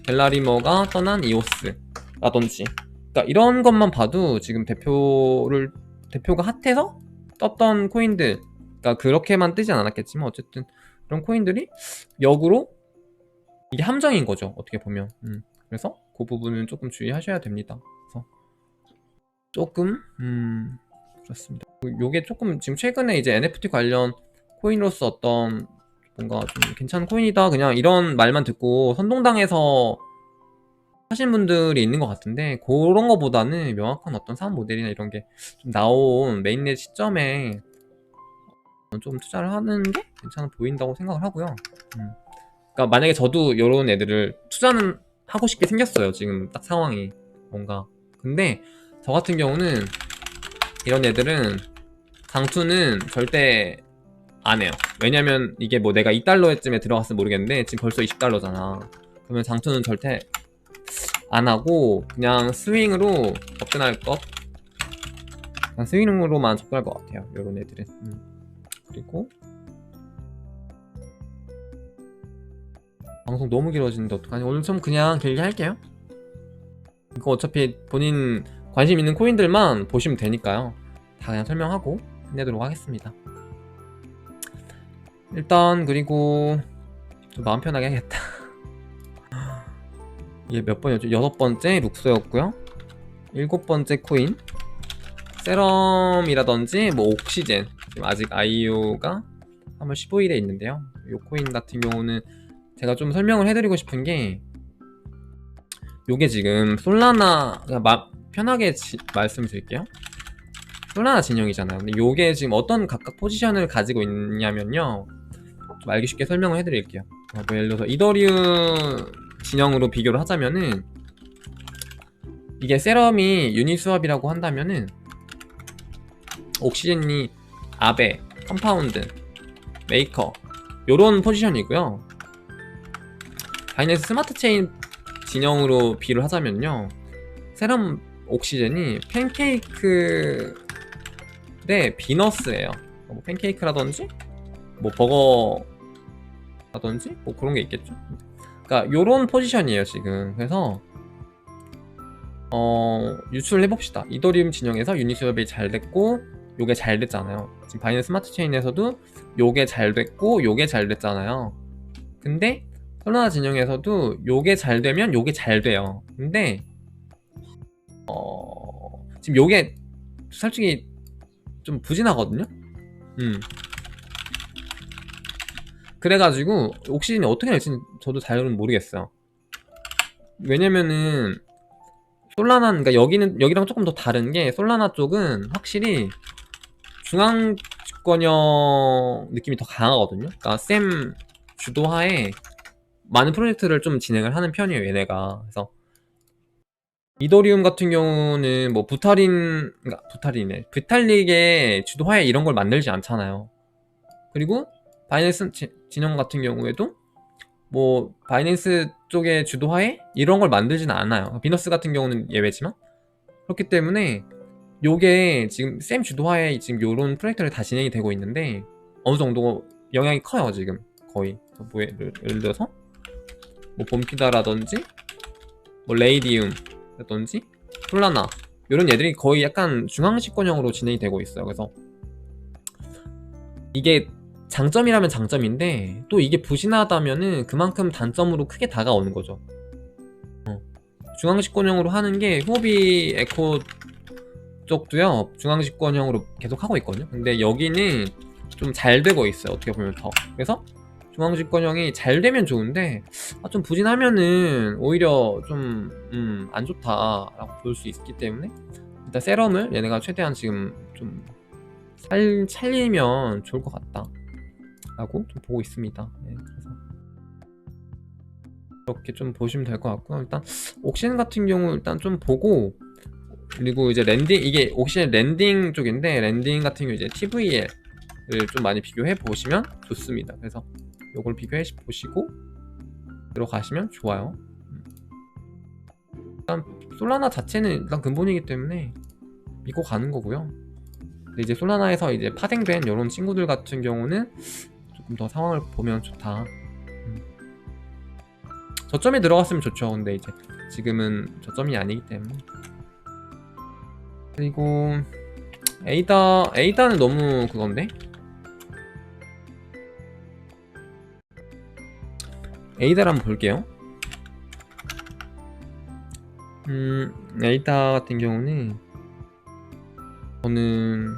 벨라리머가 떠난 이오스라든지, 그러니까 이런 것만 봐도 지금 대표가 핫해서 떴던 코인들, 그러니까 그렇게만 뜨진 않았겠지만 어쨌든 그런 코인들이 역으로 이게 함정인 거죠, 어떻게 보면. 그래서 그 부분은 조금 주의하셔야 됩니다. 그래서 조금 그렇습니다. 요게 조금 지금 최근에 이제 NFT 관련 코인으로서 어떤 뭔가 좀 괜찮은 코인이다 그냥 이런 말만 듣고 선동당해서 하신 분들이 있는 것 같은데, 그런 거보다는 명확한 어떤 사업 모델이나 이런 게 좀 나온 메인넷 시점에 좀 투자를 하는 게 괜찮아 보인다고 생각을 하고요. 그러니까 만약에 저도 이런 애들을 투자는 하고 싶게 생겼어요, 지금 딱 상황이 뭔가. 근데 저 같은 경우는 이런 애들은 장투는 절대 안 해요. 왜냐면 이게 뭐 내가 2달러쯤에 들어갔으면 모르겠는데 지금 벌써 20달러잖아. 그러면 장투는 절대 안 하고 그냥 스윙으로 접근할 것. 그냥 스윙으로만 접근할 것 같아요, 이런 애들은. 그리고 방송 너무 길어지는데 어떡하니? 오늘 좀 그냥 길게 할게요. 이거 어차피 본인 관심 있는 코인들만 보시면 되니까요. 다 그냥 설명하고 끝내도록 하겠습니다. 일단 그리고 좀 마음 편하게 하겠다. 이게 몇 번이었죠? 6번째 룩소였고요. 7번째 코인 세럼이라든지 뭐 옥시젠, 지금 아직 IEO가 3월 15일에 있는데요. 이 코인 같은 경우는 제가 좀 설명을 해드리고 싶은 게, 요게 지금 솔라나 편하게 말씀드릴게요. 솔라나 진영이잖아요. 근데 요게 지금 어떤 각각 포지션을 가지고 있냐면요, 좀 알기 쉽게 설명을 해드릴게요. 뭐 예를 들어서 이더리움 진영으로 비교를 하자면은, 이게 세럼이 유니스왑이라고 한다면은 옥시젠이 아베, 컴파운드, 메이커 요런 포지션이고요. 바이낸스 스마트 체인 진영으로 비교를 하자면요, 세럼 옥시젠이 팬케이크 대 비너스예요. 뭐 팬케이크라든지 뭐 버거라든지 뭐 그런 게 있겠죠. 그러니까 요런 포지션이에요 지금. 그래서 유출을 해봅시다. 이더리움 진영에서 유니스왑이 잘 됐고 요게 잘 됐잖아요. 지금 바이낸스 스마트 체인에서도 요게 잘 됐고 요게 잘 됐잖아요. 근데 솔라나 진영에서도 요게 잘 되면 요게 잘 돼요. 근데 지금 요게 솔직히 좀 부진하거든요. 그래가지고 옥시즌이 어떻게 될지 저도 잘은 모르겠어요. 왜냐면은 솔라나, 그러니까 여기랑 조금 더 다른 게, 솔라나 쪽은 확실히 중앙 집권형 느낌이 더 강하거든요. 그러니까 쌤 주도하에 많은 프로젝트를 좀 진행을 하는 편이에요, 얘네가. 그래서 이더리움 같은 경우는 뭐 비탈릭의 주도하에 이런 걸 만들지 않잖아요. 그리고 바이낸스 진영 같은 경우에도 뭐 바이낸스 쪽의 주도하에 이런 걸 만들지는 않아요. 비너스 같은 경우는 예외지만. 그렇기 때문에 요게 지금 쌤 주도하에 지금 요런 프로젝트를 다 진행이 되고 있는데 어느 정도 영향이 커요 지금. 거의 뭐 예를 들어서 뭐 봄피다라든지 뭐 레이디움라든지 솔라나 이런 얘들이 거의 약간 중앙집권형으로 진행이 되고 있어요. 그래서 이게 장점이라면 장점인데 또 이게 부진하다면은 그만큼 단점으로 크게 다가오는 거죠. 중앙집권형으로 하는 게 후오비 에코 쪽도요 중앙집권형으로 계속 하고 있거든요. 근데 여기는 좀 잘 되고 있어요, 어떻게 보면 더. 그래서 중앙집권형이 잘 되면 좋은데 좀 부진하면은 오히려 좀 안 좋다라고 볼 수 있기 때문에 일단 세럼을 얘네가 최대한 지금 좀 살리면 좋을 것 같다 라고 좀 보고 있습니다. 네, 그래서 이렇게 좀 보시면 될 것 같고요. 일단 옥시즌 같은 경우 일단 좀 보고, 그리고 이제 랜딩, 이게 옥시즌 랜딩 쪽인데 랜딩 같은 경우 이제 TVL을 좀 많이 비교해 보시면 좋습니다. 그래서 요걸 비교해 보시고 들어가시면 좋아요. 일단 솔라나 자체는 일단 근본이기 때문에 믿고 가는 거고요. 근데 이제 솔라나에서 이제 파생된 이런 친구들 같은 경우는 조금 더 상황을 보면 좋다. 저점에 들어갔으면 좋죠. 근데 이제 지금은 저점이 아니기 때문에. 그리고 에이다는 너무 그건데. 에이다를 한번 볼게요. 에이다 같은 경우는 저는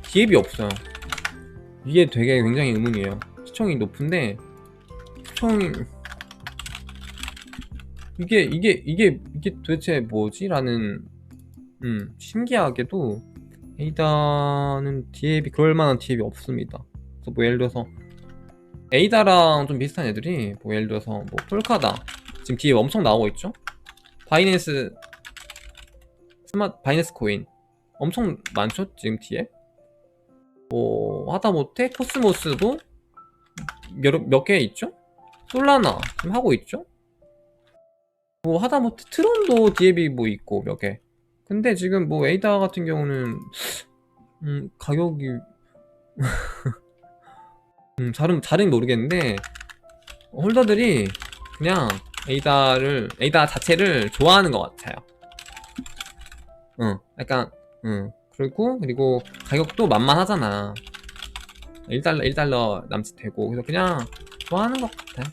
디앱이 없어요. 이게 되게 굉장히 의문이에요. 시청이 높은데 시청이 이게 도대체 뭐지? 라는 신기하게도 에이다는 디앱이 그럴만한 디앱이 없습니다. 그래서 뭐 예를 들어서 에이다랑 좀 비슷한 애들이 뭐 예를 들어서 뭐 폴카다 지금 디앱 엄청 나오고 있죠? 바이낸스 코인 엄청 많죠? 지금 디앱? 뭐 하다못해 코스모스도 몇 개 있죠? 솔라나 지금 하고 있죠? 뭐 하다못해 트론도 디앱이 뭐 있고 몇 개. 근데 지금 뭐 에이다 같은 경우는 가격이 잘은 모르겠는데 홀더들이 그냥 에이다 자체를 좋아하는 것 같아요. 약간 그리고 가격도 만만하잖아. 1달러 남짓 되고. 그래서 그냥 좋아하는 것 같아요.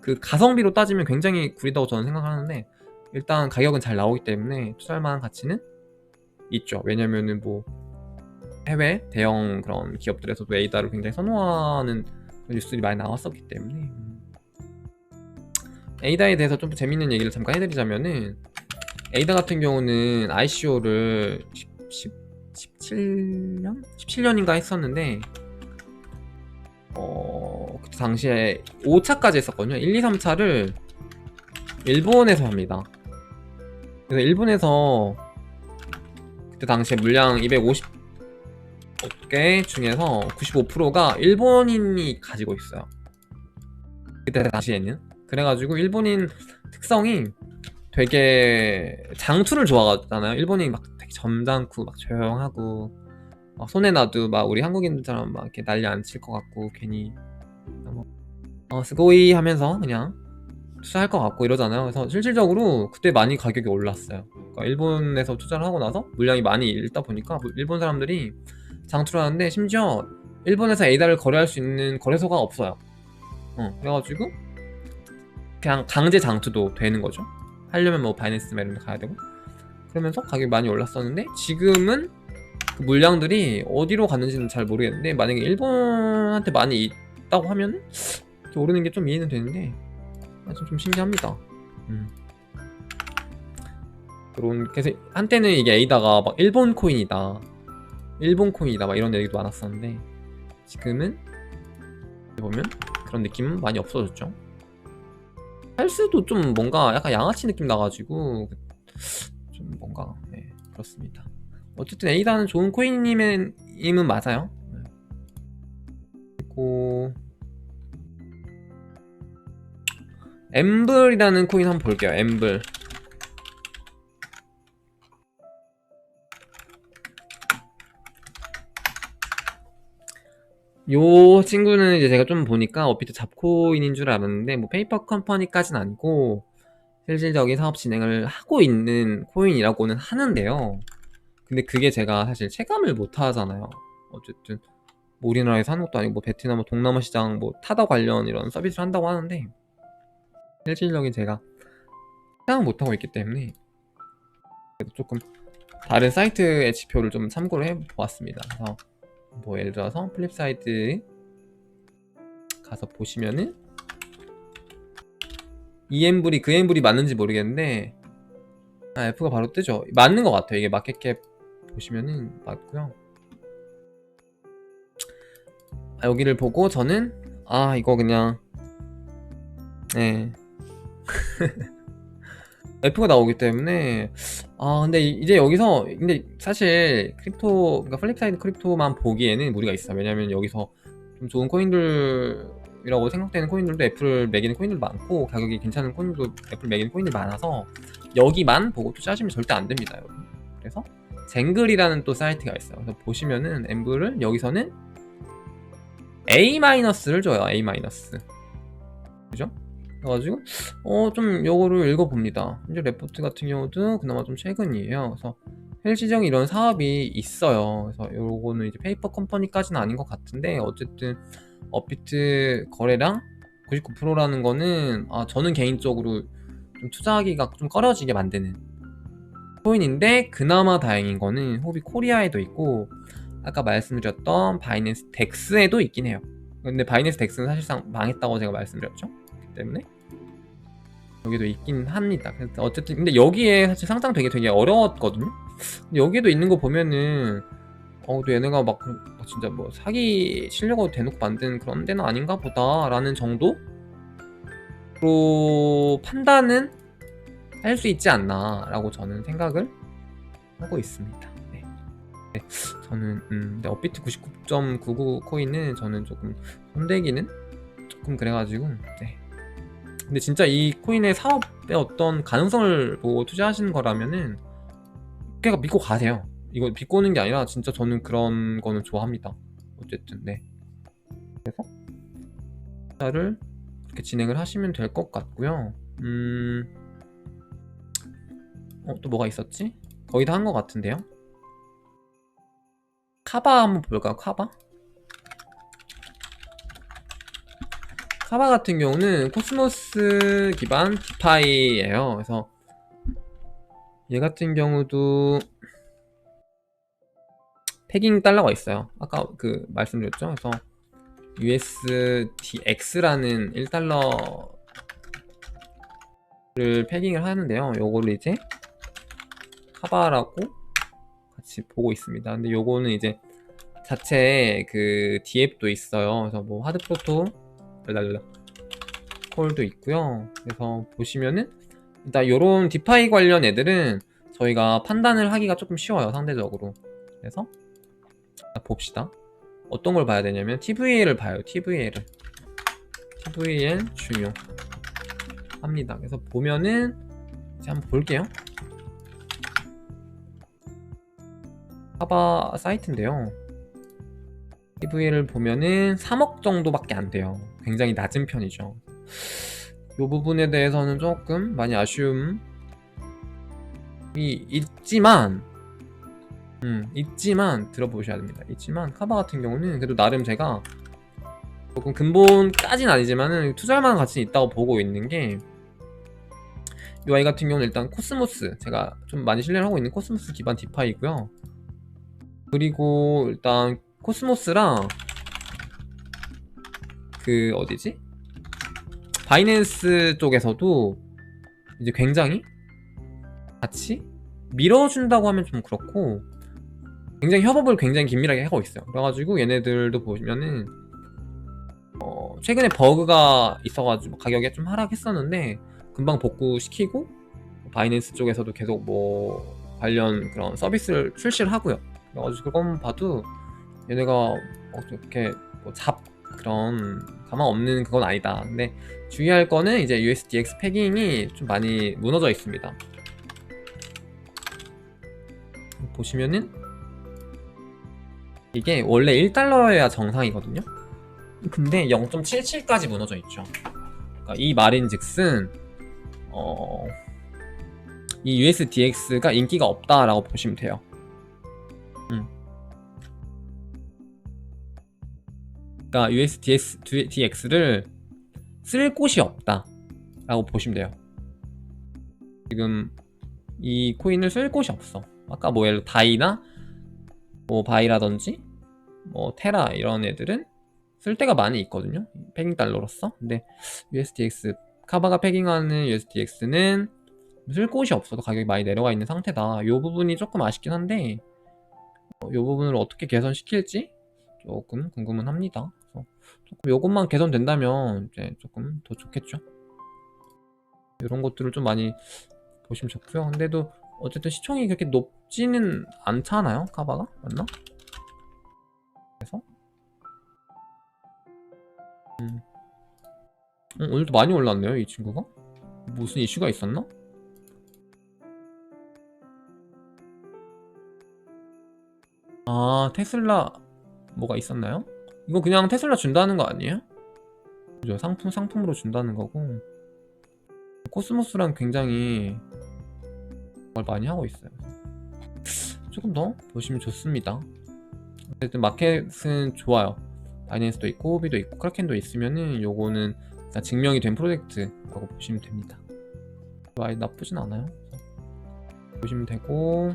그 가성비로 따지면 굉장히 구리다고 저는 생각하는데 일단 가격은 잘 나오기 때문에 투자할 만한 가치는 있죠. 왜냐면은 뭐 해외 대형 그런 기업들에서도 에이다를 굉장히 선호하는 뉴스들이 많이 나왔었기 때문에 에이다에 대해서 좀 재밌는 얘기를 잠깐 해드리자면은, 에이다 같은 경우는 ICO를 17년? 17년인가 했었는데, 그때 당시에 5차까지 했었거든요. 1, 2, 3차를 일본에서 합니다. 그래서 일본에서 그때 당시에 물량 250개 중에서 95%가 일본인이 가지고 있어요. 그때 당시에는. 그래가지고 일본인 특성이 되게 장투를 좋아하잖아요. 일본인이 막 되게 점잖고 막 조용하고 막 손에 놔도 막 우리 한국인들처럼 막 이렇게 난리 안 칠 것 같고 괜히 스고이 하면서 그냥 투자할 것 같고 이러잖아요. 그래서 실질적으로 그때 많이 가격이 올랐어요. 그러니까 일본에서 투자를 하고 나서 물량이 많이 일다 보니까 일본 사람들이 장투를 하는데, 심지어 일본에서 에이다를 거래할 수 있는 거래소가 없어요. 그래가지고 그냥 강제 장투도 되는 거죠. 하려면 뭐 바이낸스 이런 데 가야 되고, 그러면서 가격이 많이 올랐었는데, 지금은 그 물량들이 어디로 갔는지는 잘 모르겠는데, 만약에 일본한테 많이 있다고 하면 이렇게 오르는 게 좀 이해는 되는데, 좀 신기합니다. 그래서 한때는 이게 에이다가 막 일본 코인이다 막 이런 얘기도 많았었는데, 지금은 보면 그런 느낌은 많이 없어졌죠. 헬스도 좀 뭔가 약간 양아치 느낌 나가지고 좀 뭔가 그렇습니다. 어쨌든 에이다는 좋은 코인임은 맞아요. 그리고 엠블이라는 코인 한번 볼게요. 엠블. 요 친구는 이제 제가 좀 보니까 업비트 잡코인인 줄 알았는데, 뭐 페이퍼 컴퍼니까지는 아니고 실질적인 사업 진행을 하고 있는 코인이라고는 하는데요. 근데 그게 제가 사실 체감을 못 하잖아요. 어쨌든 뭐 우리나라에서 하는 것도 아니고, 뭐 베트남, 뭐 동남아 시장, 뭐 타다 관련 이런 서비스를 한다고 하는데, 실질적인 제가 체감을 못 하고 있기 때문에 그래도 조금 다른 사이트의 지표를 좀 참고를 해보았습니다. 그래서 뭐 예를 들어서 플립사이드 가서 보시면은 이 엠블이 그 엠블이 맞는지 모르겠는데, F가 바로 뜨죠. 맞는 것 같아요. 이게 마켓캡 보시면은 맞고요. 여기를 보고 저는 이거 그냥 F가 나오기 때문에, 근데 이제 여기서, 근데 사실 크립토, 그러니까 플립사이드 크립토만 보기에는 무리가 있어요. 왜냐면 여기서 좀 좋은 코인들이라고 생각되는 코인들도 애플을 매기는 코인들도 많고, 가격이 괜찮은 코인들도 애플 매기는 코인들이 많아서 여기만 보고 투자하시면 절대 안 됩니다, 여러분. 그래서 쟁글이라는 또 사이트가 있어요. 그래서 보시면은 엠블을 여기서는 A-를 줘요. A-. 그죠? 그래가지고 좀 요거를 읽어봅니다. 이제 레포트 같은 경우도 그나마 좀 최근이에요. 그래서 헬시정 이런 사업이 있어요. 그래서 요거는 이제 페이퍼 컴퍼니까지는 아닌 것 같은데, 어쨌든 업비트 거래량 99%라는 거는 저는 개인적으로 좀 투자하기가 좀 꺼려지게 만드는 코인인데, 그나마 다행인 거는 호비 코리아에도 있고 아까 말씀드렸던 바이낸스 덱스에도 있긴 해요. 근데 바이낸스 덱스는 사실상 망했다고 제가 말씀드렸죠. 그렇기 때문에 여기도 있긴 합니다. 그래서 어쨌든 근데 여기에 사실 상장 되게 어려웠거든요. 근데 여기에도 있는 거 보면은 또 얘네가 막 진짜 뭐 사기 치려고 대놓고 만든 그런 데는 아닌가 보다라는 정도로 판단은 할 수 있지 않나라고 저는 생각을 하고 있습니다. 저는 근데 업비트 99.99 코인은 저는 조금 손대기는 조금 그래가지고 근데 진짜 이 코인의 사업의 어떤 가능성을 보고 투자하시는 거라면은 그냥 믿고 가세요. 이거 비꼬는 게 아니라 진짜 저는 그런 거는 좋아합니다. 어쨌든 그래서 투자를 이렇게 진행을 하시면 될 것 같고요. 또 뭐가 있었지? 거의 다 한 것 같은데요. 카바 한번 볼까요? 카바 같은 경우는 코스모스 기반 디파이예요. 그래서 얘 같은 경우도 패깅 달러가 있어요. 아까 말씀드렸죠. 그래서 USDX라는 1달러 패깅을 하는데요. 요거를 이제 카바라고 같이 보고 있습니다. 근데 요거는 이제 자체 그 디앱도 있어요. 그래서 뭐 하드 프로토 콜도 있고요. 그래서 보시면은 일단 요런 디파이 관련 애들은 저희가 판단을 하기가 조금 쉬워요, 상대적으로. 그래서 봅시다. 어떤 걸 봐야 되냐면 TVL을 봐요. TVL 중요합니다. 그래서 보면은 이제 한번 볼게요. 카바 사이트인데요. TVL을 보면은 3억 정도밖에 안 돼요. 굉장히 낮은 편이죠. 이 부분에 대해서는 조금 많이 아쉬움이 있지만 들어보셔야 됩니다. 있지만 카바 같은 경우는 그래도 나름 제가 조금 근본까진 아니지만은 투자할 만한 가치는 있다고 보고 있는 게, 이 아이 같은 경우는 일단 코스모스, 제가 좀 많이 신뢰를 하고 있는 코스모스 기반 디파이고요. 그리고 일단 코스모스랑 그 어디지? 바이낸스 쪽에서도 이제 굉장히 같이 밀어준다고 하면 좀 그렇고 굉장히 협업을 굉장히 긴밀하게 하고 있어요. 그래가지고 얘네들도 보시면은 최근에 버그가 있어가지고 가격이 좀 하락했었는데 금방 복구시키고, 바이낸스 쪽에서도 계속 뭐 관련 그런 서비스를 출시를 하고요. 그래가지고 그건 봐도 얘네가 어떻게 뭐 그런 가망 없는 그건 아니다. 근데 주의할 거는 이제 USDX 패깅이 좀 많이 무너져 있습니다. 보시면은 이게 원래 1달러여야 정상이거든요. 근데 0.77까지 무너져 있죠. 그러니까 이 말인즉슨 이 USDX가 인기가 없다라고 보시면 돼요. 그러니까 USDX를 쓸 곳이 없다라고 보시면 돼요. 지금 이 코인을 쓸 곳이 없어. 아까 뭐 예를 들어 다이나 뭐 바이라든지 뭐 테라 이런 애들은 쓸 데가 많이 있거든요, 패깅 달러로서. 근데 USDX 카바가 패깅하는 USDX는 쓸 곳이 없어도 가격이 많이 내려가 있는 상태다. 이 부분이 조금 아쉽긴 한데 이 부분을 어떻게 개선시킬지 조금 궁금은 합니다. 그래서 조금 이것만 개선된다면 이제 조금 더 좋겠죠. 이런 것들을 좀 많이 보시면 좋고요. 근데도 어쨌든 시총이 그렇게 높지는 않잖아요, 카바가. 맞나? 그래서 오늘도 많이 올랐네요, 이 친구가. 무슨 이슈가 있었나? 아, 테슬라 뭐가 있었나요? 이거 그냥 테슬라 준다는 거 아니에요? 그죠? 상품으로 준다는 거고. 코스모스랑 굉장히 뭘 많이 하고 있어요. 조금 더 보시면 좋습니다. 어쨌든 마켓은 좋아요. 바이낸스도 있고 호비도 있고 크라켄도 있으면은 요거는 증명이 된 프로젝트라고 보시면 됩니다. 아예 나쁘진 않아요. 보시면 되고,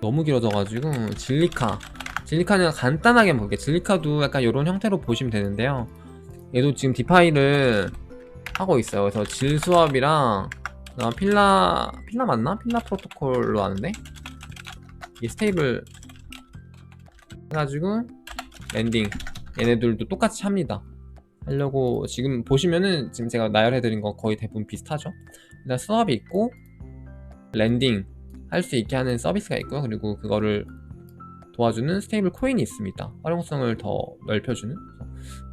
너무 길어져가지고 질리카는 간단하게 볼게요. 질리카도 약간 이런 형태로 보시면 되는데요. 얘도 지금 디파이를 하고 있어요. 그래서 질 수압이랑 필라 맞나? 필라 프로토콜로 하는데 이게 스테이블 해가지고 랜딩 얘네들도 똑같이 합니다. 하려고 지금 보시면은 지금 제가 나열해드린 거 거의 대부분 비슷하죠. 일단 수압이 있고 랜딩 할 수 있게 하는 서비스가 있고요. 그리고 그거를 도와주는 스테이블 코인이 있습니다. 활용성을 더 넓혀주는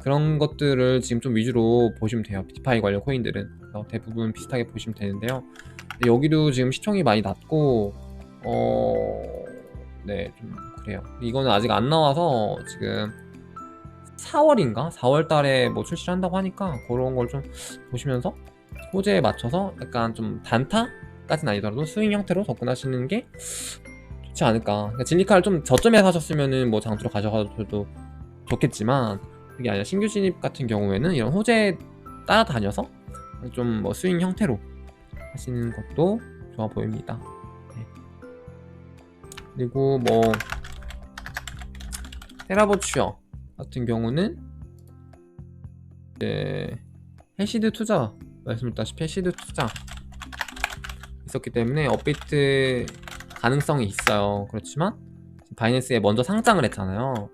그런 것들을 지금 좀 위주로 보시면 돼요. 디파이 관련 코인들은 대부분 비슷하게 보시면 되는데요. 여기도 지금 시총이 많이 낮고 네, 좀 그래요. 이거는 아직 안 나와서 지금 4월인가? 4월 달에 뭐 출시를 한다고 하니까 그런 걸 좀 보시면서 호재에 맞춰서 약간 좀 단타까지는 아니더라도 스윙 형태로 접근하시는 게 좋지 않을까. 그러니까 진리카를 좀 저점에 사셨으면은 뭐 장투로 가져가도 좋겠지만 그게 아니라 신규 진입 같은 경우에는 이런 호재에 따라다녀서 좀 뭐 스윙 형태로 하시는 것도 좋아 보입니다. 네. 그리고 뭐 테라버추어 같은 경우는 이제 해시드 투자 말씀드렸다시피 해시드 투자 있었기 때문에 업비트 가능성이 있어요. 그렇지만 바이낸스에 먼저 상장을 했잖아요.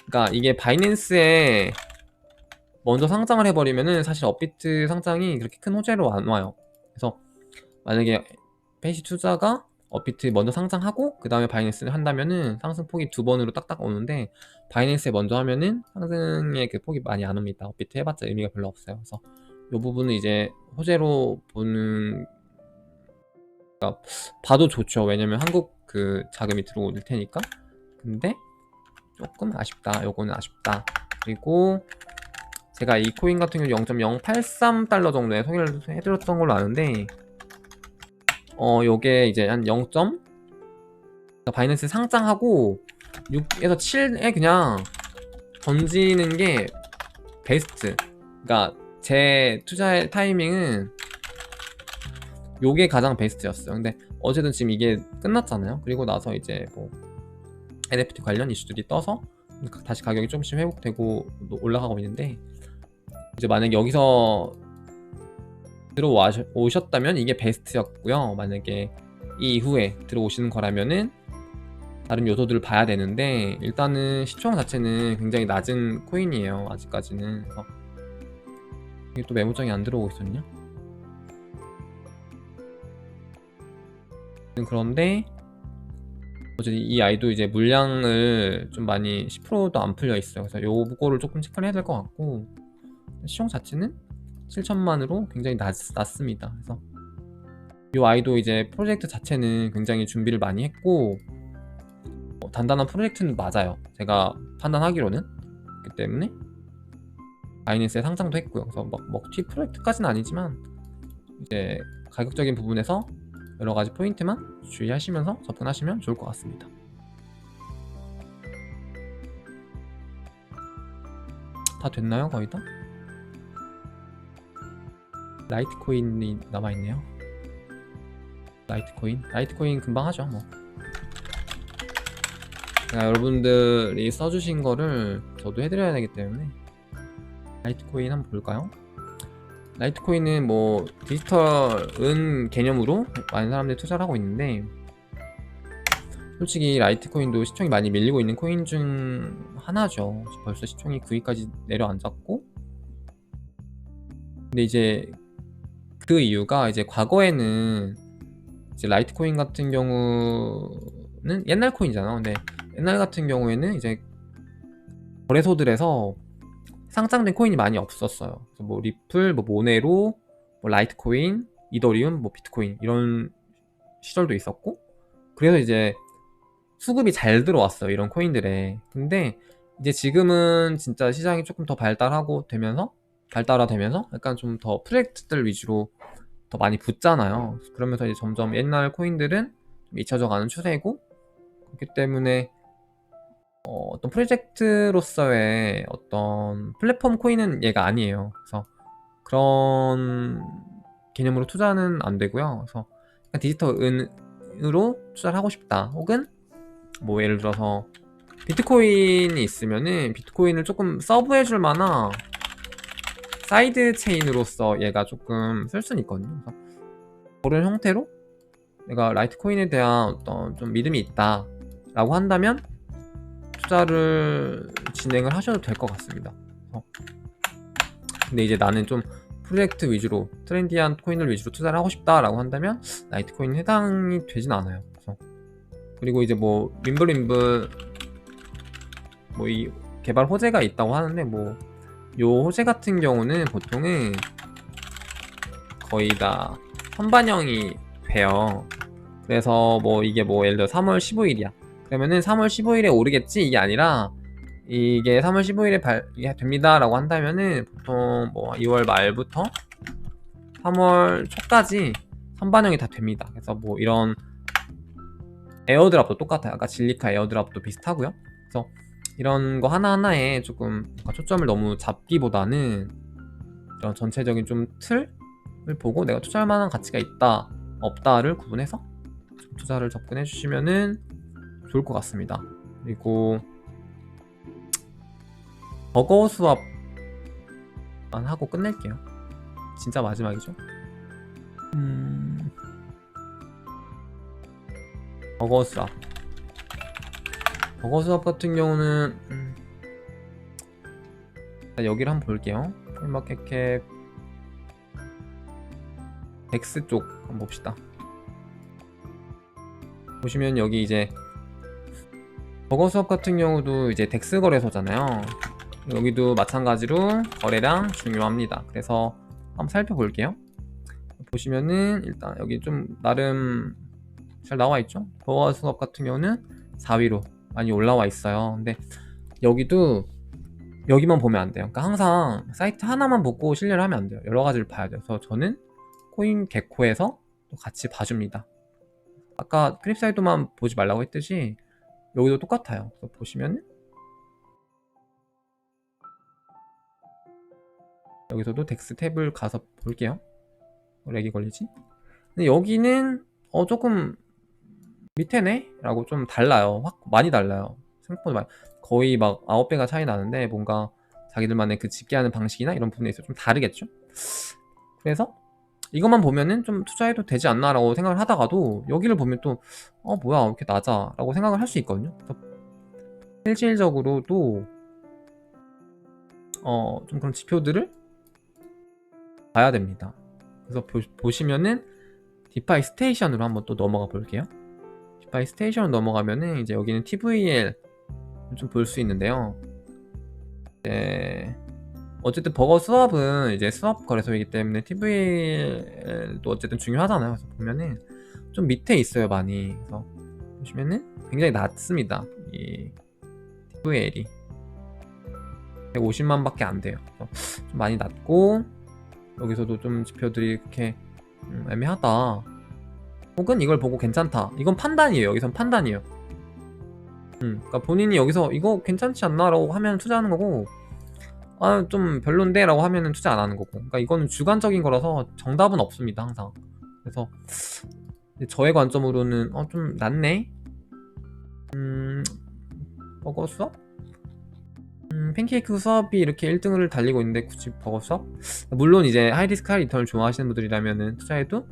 그러니까 이게 바이낸스에 먼저 상장을 해버리면은 사실 업비트 상장이 그렇게 큰 호재로 안 와요. 그래서 만약에 해시 투자가 업비트 먼저 상장하고 그 다음에 바이낸스를 한다면은 상승폭이 2번으로 딱딱 오는데, 바이낸스에 먼저 하면은 상승의 그 폭이 많이 안 옵니다. 업비트 해봤자 의미가 별로 없어요. 그래서 이 부분은 이제 호재로 보는, 그러니까 봐도 좋죠. 왜냐면 한국 그 자금이 들어올 테니까. 근데 조금 아쉽다. 요거는 아쉽다. 그리고 제가 이 코인 같은 경우 0.083달러 정도에 소개를 해드렸던 걸로 아는데, 요게 이제 한 0. 바이낸스 상장하고 6에서 7에 그냥 던지는 게 베스트. 그러니까 제 투자의 타이밍은 요게 가장 베스트였어요. 근데 어쨌든 지금 이게 끝났잖아요. 그리고 나서 이제 뭐 NFT 관련 이슈들이 떠서 다시 가격이 조금씩 회복되고 올라가고 있는데, 이제 만약에 여기서 들어오셨다면 이게 베스트였고요. 만약에 이 이후에 들어오시는 거라면은 다른 요소들을 봐야 되는데, 일단은 시총 자체는 굉장히 낮은 코인이에요. 아직까지는. 그래서 이게 또 메모장이 안 들어오고 있었냐? 그런데 어쨌든 이 아이도 이제 물량을 좀 많이 10%도 안 풀려 있어요. 그래서 요거를 조금 체크를 해야 될 것 같고, 시총 자체는 7천만으로 굉장히 낮습니다. 그래서 이 아이도 이제 프로젝트 자체는 굉장히 준비를 많이 했고, 단단한 프로젝트는 맞아요. 제가 판단하기로는. 그렇기 때문에 바이낸스에 상장도 했고요. 그래서 막 먹튀 프로젝트까지는 아니지만 이제 가격적인 부분에서 여러 가지 포인트만 주의하시면서 접근하시면 좋을 것 같습니다. 다 됐나요? 거의 다? 라이트코인이 남아있네요. 라이트코인 금방 하죠 뭐. 여러분들이 써주신 거를 저도 해드려야 되기 때문에 라이트코인 한번 볼까요? 라이트코인은 뭐 디지털 은 개념으로 많은 사람들이 투자를 하고 있는데, 솔직히 라이트코인도 시총이 많이 밀리고 있는 코인 중 하나죠. 벌써 시총이 9위까지 내려앉았고, 근데 이제 그 이유가 이제 과거에는 이제 라이트코인 같은 경우는 옛날 코인이잖아. 근데 옛날 같은 경우에는 이제 거래소들에서 상장된 코인이 많이 없었어요. 그래서 뭐 리플, 뭐 모네로, 뭐 라이트코인, 이더리움, 뭐 비트코인 이런 시절도 있었고, 그래서 이제 수급이 잘 들어왔어요, 이런 코인들에. 근데 이제 지금은 진짜 시장이 조금 더 발달화되면서 약간 좀 더 프로젝트들 위주로 더 많이 붙잖아요. 그러면서 이제 점점 옛날 코인들은 좀 잊혀져 가는 추세고, 그렇기 때문에 어떤 프로젝트로서의 어떤 플랫폼 코인은 얘가 아니에요. 그래서 그런 개념으로 투자는 안 되고요. 그래서 디지털 은으로 투자를 하고 싶다, 혹은 뭐 예를 들어서 비트코인이 있으면은 비트코인을 조금 서브해줄 만한 사이드 체인으로서 얘가 조금 쓸 수는 있거든요. 그래서 그런 형태로 내가 라이트코인에 대한 어떤 좀 믿음이 있다 라고 한다면 투자를 진행을 하셔도 될 것 같습니다. 근데 이제 나는 좀 프로젝트 위주로 트렌디한 코인을 위주로 투자를 하고 싶다라고 한다면 라이트코인 해당이 되진 않아요. 그리고 이제 뭐 림블 뭐 이 개발 호재가 있다고 하는데, 뭐 요 호재 같은 경우는 보통은 거의 다 선반영이 돼요. 그래서 뭐 이게 뭐 예를 들어 3월 15일이야. 그러면은 3월 15일에 오르겠지 이게 아니라, 이게 3월 15일에 됩니다 라고 한다면은 보통 뭐 2월 말부터 3월 초까지 선반영이 다 됩니다. 그래서 뭐 이런 에어드랍도 똑같아요. 아까 질리카 에어드랍도 비슷하고요. 그래서 이런 거 하나하나에 조금 초점을 너무 잡기보다는 이런 전체적인 좀 틀을 보고 내가 투자할 만한 가치가 있다 없다를 구분해서 투자를 접근해 주시면은 좋을 것 같습니다. 그리고 버거 스왑 하고 끝낼게요. 진짜 마지막이죠. 버거수압. 버거수압 같은 경우는 여기를 한번 볼게요. 코인마켓캡 덱스 쪽 한번 봅시다. 보시면 여기 이제 버거수압 같은 경우도 이제 덱스 거래소잖아요. 여기도 마찬가지로 거래량 중요합니다. 그래서 한번 살펴볼게요. 보시면은 일단 여기 좀 나름 잘 나와 있죠. 버거수압 같은 경우는 4위로 많이 올라와 있어요. 근데 여기도 여기만 보면 안 돼요. 그러니까 항상 사이트 하나만 보고 신뢰를 하면 안 돼요. 여러 가지를 봐야 돼요. 그래서 저는 코인 개코에서 또 같이 봐줍니다. 아까 크립사이도만 보지 말라고 했듯이 여기도 똑같아요. 그래서 보시면은 여기서도 덱스 탭을 가서 볼게요. 렉이 걸리지? 근데 여기는 조금 밑에네? 라고 좀 달라요. 확 많이 달라요. 생각보다 많이, 거의 막 9배가 차이 나는데 뭔가 자기들만의 그 집계하는 방식이나 이런 부분에 있어서 좀 다르겠죠? 그래서 이것만 보면은 좀 투자해도 되지 않나 라고 생각을 하다가도 여기를 보면 또 뭐야 왜 이렇게 낮아 라고 생각을 할 수 있거든요. 그래서 실질적으로도 좀 그런 지표들을 봐야 됩니다. 그래서 보시면은 디파이 스테이션으로 한번 또 넘어가 볼게요. 디파이 스테이션으로 넘어가면은 이제 여기는 TVL 좀 볼 수 있는데요. 어쨌든 버거 수압은 이제 수압 거래소이기 때문에 TVL도 어쨌든 중요하잖아요. 그래서 보면은 좀 밑에 있어요, 많이. 그래서 보시면은 굉장히 낮습니다. 이 TVL이 150만밖에 안 돼요. 그래서 좀 많이 낮고 여기서도 좀 지표들이 그렇게 애매하다. 혹은 이걸 보고 괜찮다. 이건 판단이에요. 여기선 판단이에요. 그러니까 본인이 여기서 이거 괜찮지 않나? 라고 하면 투자하는 거고 좀 별론데? 라고 하면 투자 안 하는 거고. 그러니까 이거는 주관적인 거라서 정답은 없습니다. 항상. 그래서 저의 관점으로는 좀 낮네? 버거 수업? 팬케이크 수업이 이렇게 1등을 달리고 있는데 굳이 버거 수업? 물론 이제 하이리스크 하이리턴을 좋아하시는 분들이라면 투자해도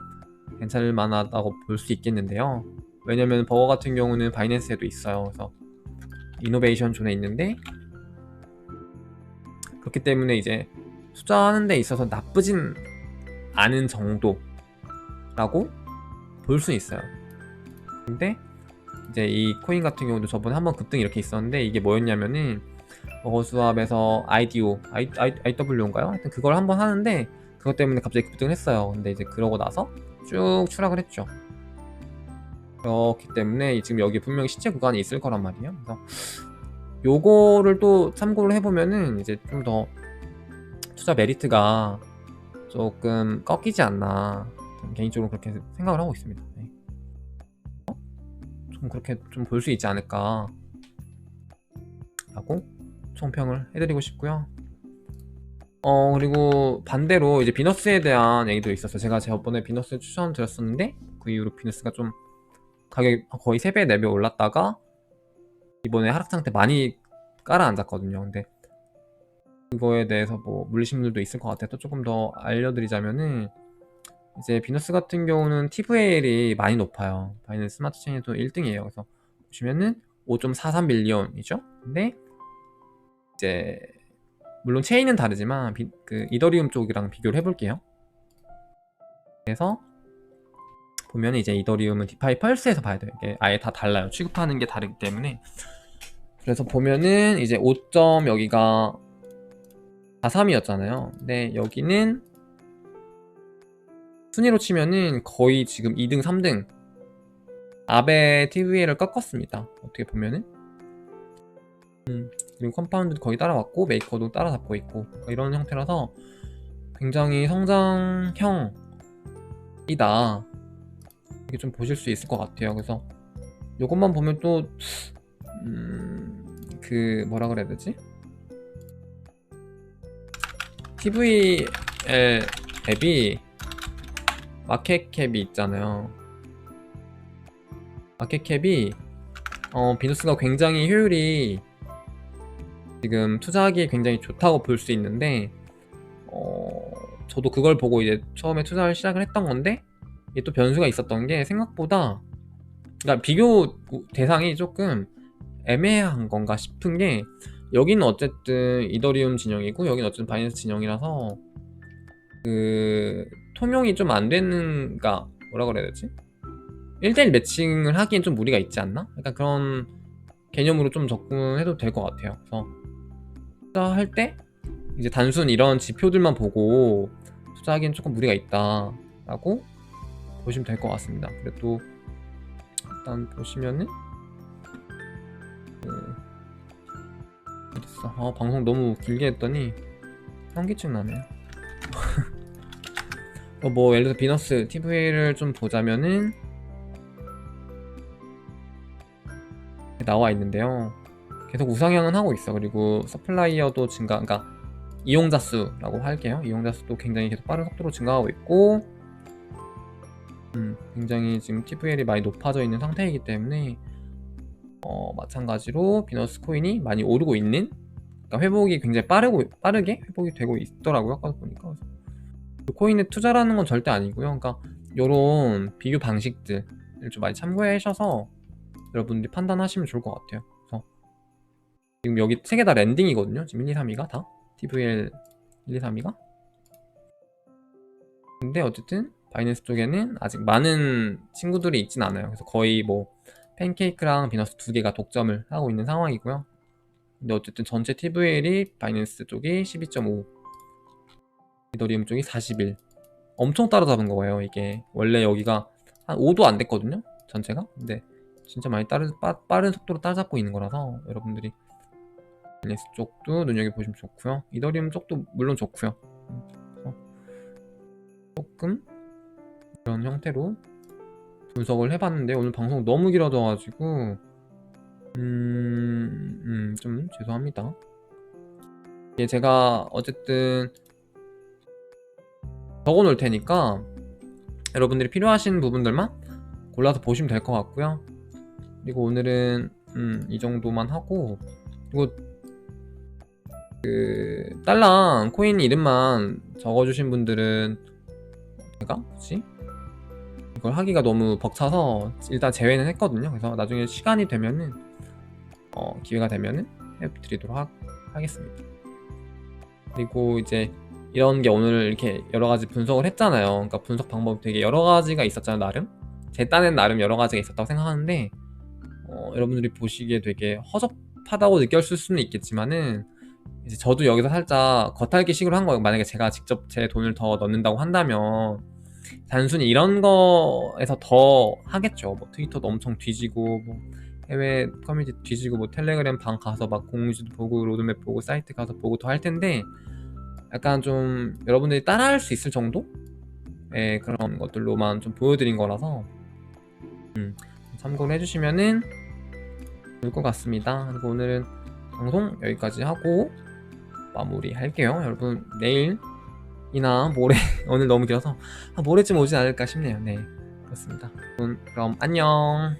괜찮을 만하다고 볼 수 있겠는데요. 왜냐면 버거 같은 경우는 바이낸스에도 있어요. 그래서 이노베이션 존에 있는데 그렇기 때문에 이제 투자하는 데 있어서 나쁘진 않은 정도라고 볼 수 있어요. 근데 이제 이 코인 같은 경우도 저번에 한번 급등 이렇게 있었는데 이게 뭐였냐면은 버거수압에서 IW인가요? 하여튼 그걸 한번 하는데 그것 때문에 갑자기 급등을 했어요. 근데 이제 그러고 나서 쭉 추락을 했죠. 그렇기 때문에 지금 여기 분명히 시체 구간이 있을 거란 말이에요. 그래서 요거를 또 참고를 해보면은 이제 좀 더 투자 메리트가 조금 꺾이지 않나 개인적으로 그렇게 생각을 하고 있습니다. 네. 좀 그렇게 좀 볼 수 있지 않을까 라고 총평을 해드리고 싶고요. 그리고 반대로 이제 비너스에 대한 얘기도 있었어요. 제가 저번에 비너스 추천드렸었는데 그 이후로 비너스가 좀 가격이 거의 3배, 4배 올랐다가 이번에 하락 상태 많이 깔아앉았거든요. 근데 그거에 대해서 뭐 물리심들도 있을 것 같아서 조금 더 알려드리자면은 이제 비너스 같은 경우는 TVL이 많이 높아요. 바이낸스 스마트 체인에도 1등이에요. 그래서 보시면은 5.43 밀리언이죠. 근데 이제 물론 체인은 다르지만 그 이더리움 쪽이랑 비교를 해볼게요. 그래서 보면 이제 이더리움은 디파이 펄스에서 봐야 돼요. 이게 아예 다 달라요. 취급하는 게 다르기 때문에. 그래서 보면은 이제 5점 여기가 43이었잖아요. 근데 여기는 순위로 치면은 거의 지금 2등, 3등 아베 TVL을 꺾었습니다. 어떻게 보면은 그리고 컴파운드도 거의 따라왔고 메이커도 따라잡고 있고 이런 형태라서 굉장히 성장형이다 이렇게 좀 보실 수 있을 것 같아요. 그래서 이것만 보면 또 그 뭐라 그래야 되지? TVL 앱이 마켓캡이 있잖아요. 마켓캡이 비너스가 굉장히 효율이 지금 투자하기에 굉장히 좋다고 볼 수 있는데 저도 그걸 보고 이제 처음에 투자를 시작을 했던 건데, 이게 또 변수가 있었던 게 생각보다, 그러니까 비교 대상이 조금 애매한 건가 싶은 게, 여기는 어쨌든 이더리움 진영이고 여기는 어쨌든 바이낸스 진영이라서 그 통용이 좀 안 되는, 그러니까 뭐라 그래야 되지? 1대1 매칭을 하기엔 좀 무리가 있지 않나? 약간 그런 개념으로 좀 접근해도 될 것 같아요. 그래서 투자할 때 이제 단순 이런 지표들만 보고 투자하기엔 조금 무리가 있다라고 보시면 될 것 같습니다. 그래도 일단 보시면은 어딨어? 방송 너무 길게 했더니 현기증 나네요. 뭐 예를 들어 비너스 TV를 좀 보자면은 나와 있는데요. 계속 우상향은 하고 있어. 그리고 서플라이어도 증가, 그러니까 이용자 수라고 할게요. 이용자 수도 굉장히 계속 빠른 속도로 증가하고 있고, 굉장히 지금 TVL이 많이 높아져 있는 상태이기 때문에 마찬가지로 비너스 코인이 많이 오르고 있는, 그러니까 회복이 굉장히 빠르게 회복이 되고 있더라고요. 아까 보니까. 코인에 투자라는 건 절대 아니고요. 그러니까 요런 비교 방식들을 좀 많이 참고해 주셔서 여러분들이 판단하시면 좋을 것 같아요. 그래서 지금 여기 3개 다 랜딩이거든요. 지금 1, 2, 3위가 다 TVL 1, 2, 3위가. 근데 어쨌든 바이낸스 쪽에는 아직 많은 친구들이 있진 않아요. 그래서 거의 뭐 팬케이크랑 비너스 2개가 독점을 하고 있는 상황이고요. 근데 어쨌든 전체 TVL이 바이낸스 쪽이 12.5, 이더리움 쪽이 41. 엄청 따라잡은 거예요. 이게 원래 여기가 한 5도 안 됐거든요, 전체가. 근데 진짜 많이 빠른 속도로 따라잡고 있는 거라서 여러분들이 바이낸스 쪽도 눈여겨보시면 좋고요. 이더리움 쪽도 물론 좋고요. 조금 이런 형태로 분석을 해봤는데 오늘 방송 너무 길어져가지고 좀 죄송합니다. 예, 제가 어쨌든 적어놓을 테니까 여러분들이 필요하신 부분들만 골라서 보시면 될 것 같고요. 그리고 오늘은 이 정도만 하고, 그리고 그 딸랑 코인 이름만 적어주신 분들은 제가 뭐지? 이걸 하기가 너무 벅차서 일단 제외는 했거든요. 그래서 나중에 시간이 되면은 기회가 되면은 해드리도록 하겠습니다. 그리고 이제 이런 게 오늘 이렇게 여러 가지 분석을 했잖아요. 그러니까 분석 방법이 되게 여러 가지가 있었잖아요. 나름 제 딴엔 나름 여러 가지가 있었다고 생각하는데 여러분들이 보시기에 되게 허접하다고 느꼈을 수는 있겠지만은 이제 저도 여기서 살짝 겉핥기식으로 한 거예요. 만약에 제가 직접 제 돈을 더 넣는다고 한다면 단순히 이런 거에서 더 하겠죠. 뭐 트위터도 엄청 뒤지고, 뭐 해외 커뮤니티 뒤지고, 뭐 텔레그램 방 가서 막 공유지도 보고, 로드맵 보고, 사이트 가서 보고 더 할 텐데, 약간 좀 여러분들이 따라할 수 있을 정도의 그런 것들로만 좀 보여드린 거라서 참고를 해주시면은 좋을 것 같습니다. 그리고 오늘은 방송 여기까지 하고 마무리 할게요. 여러분 내일이나 모레 오늘 너무 길어서 모레쯤 오지 않을까 싶네요. 네, 그렇습니다. 그럼 안녕.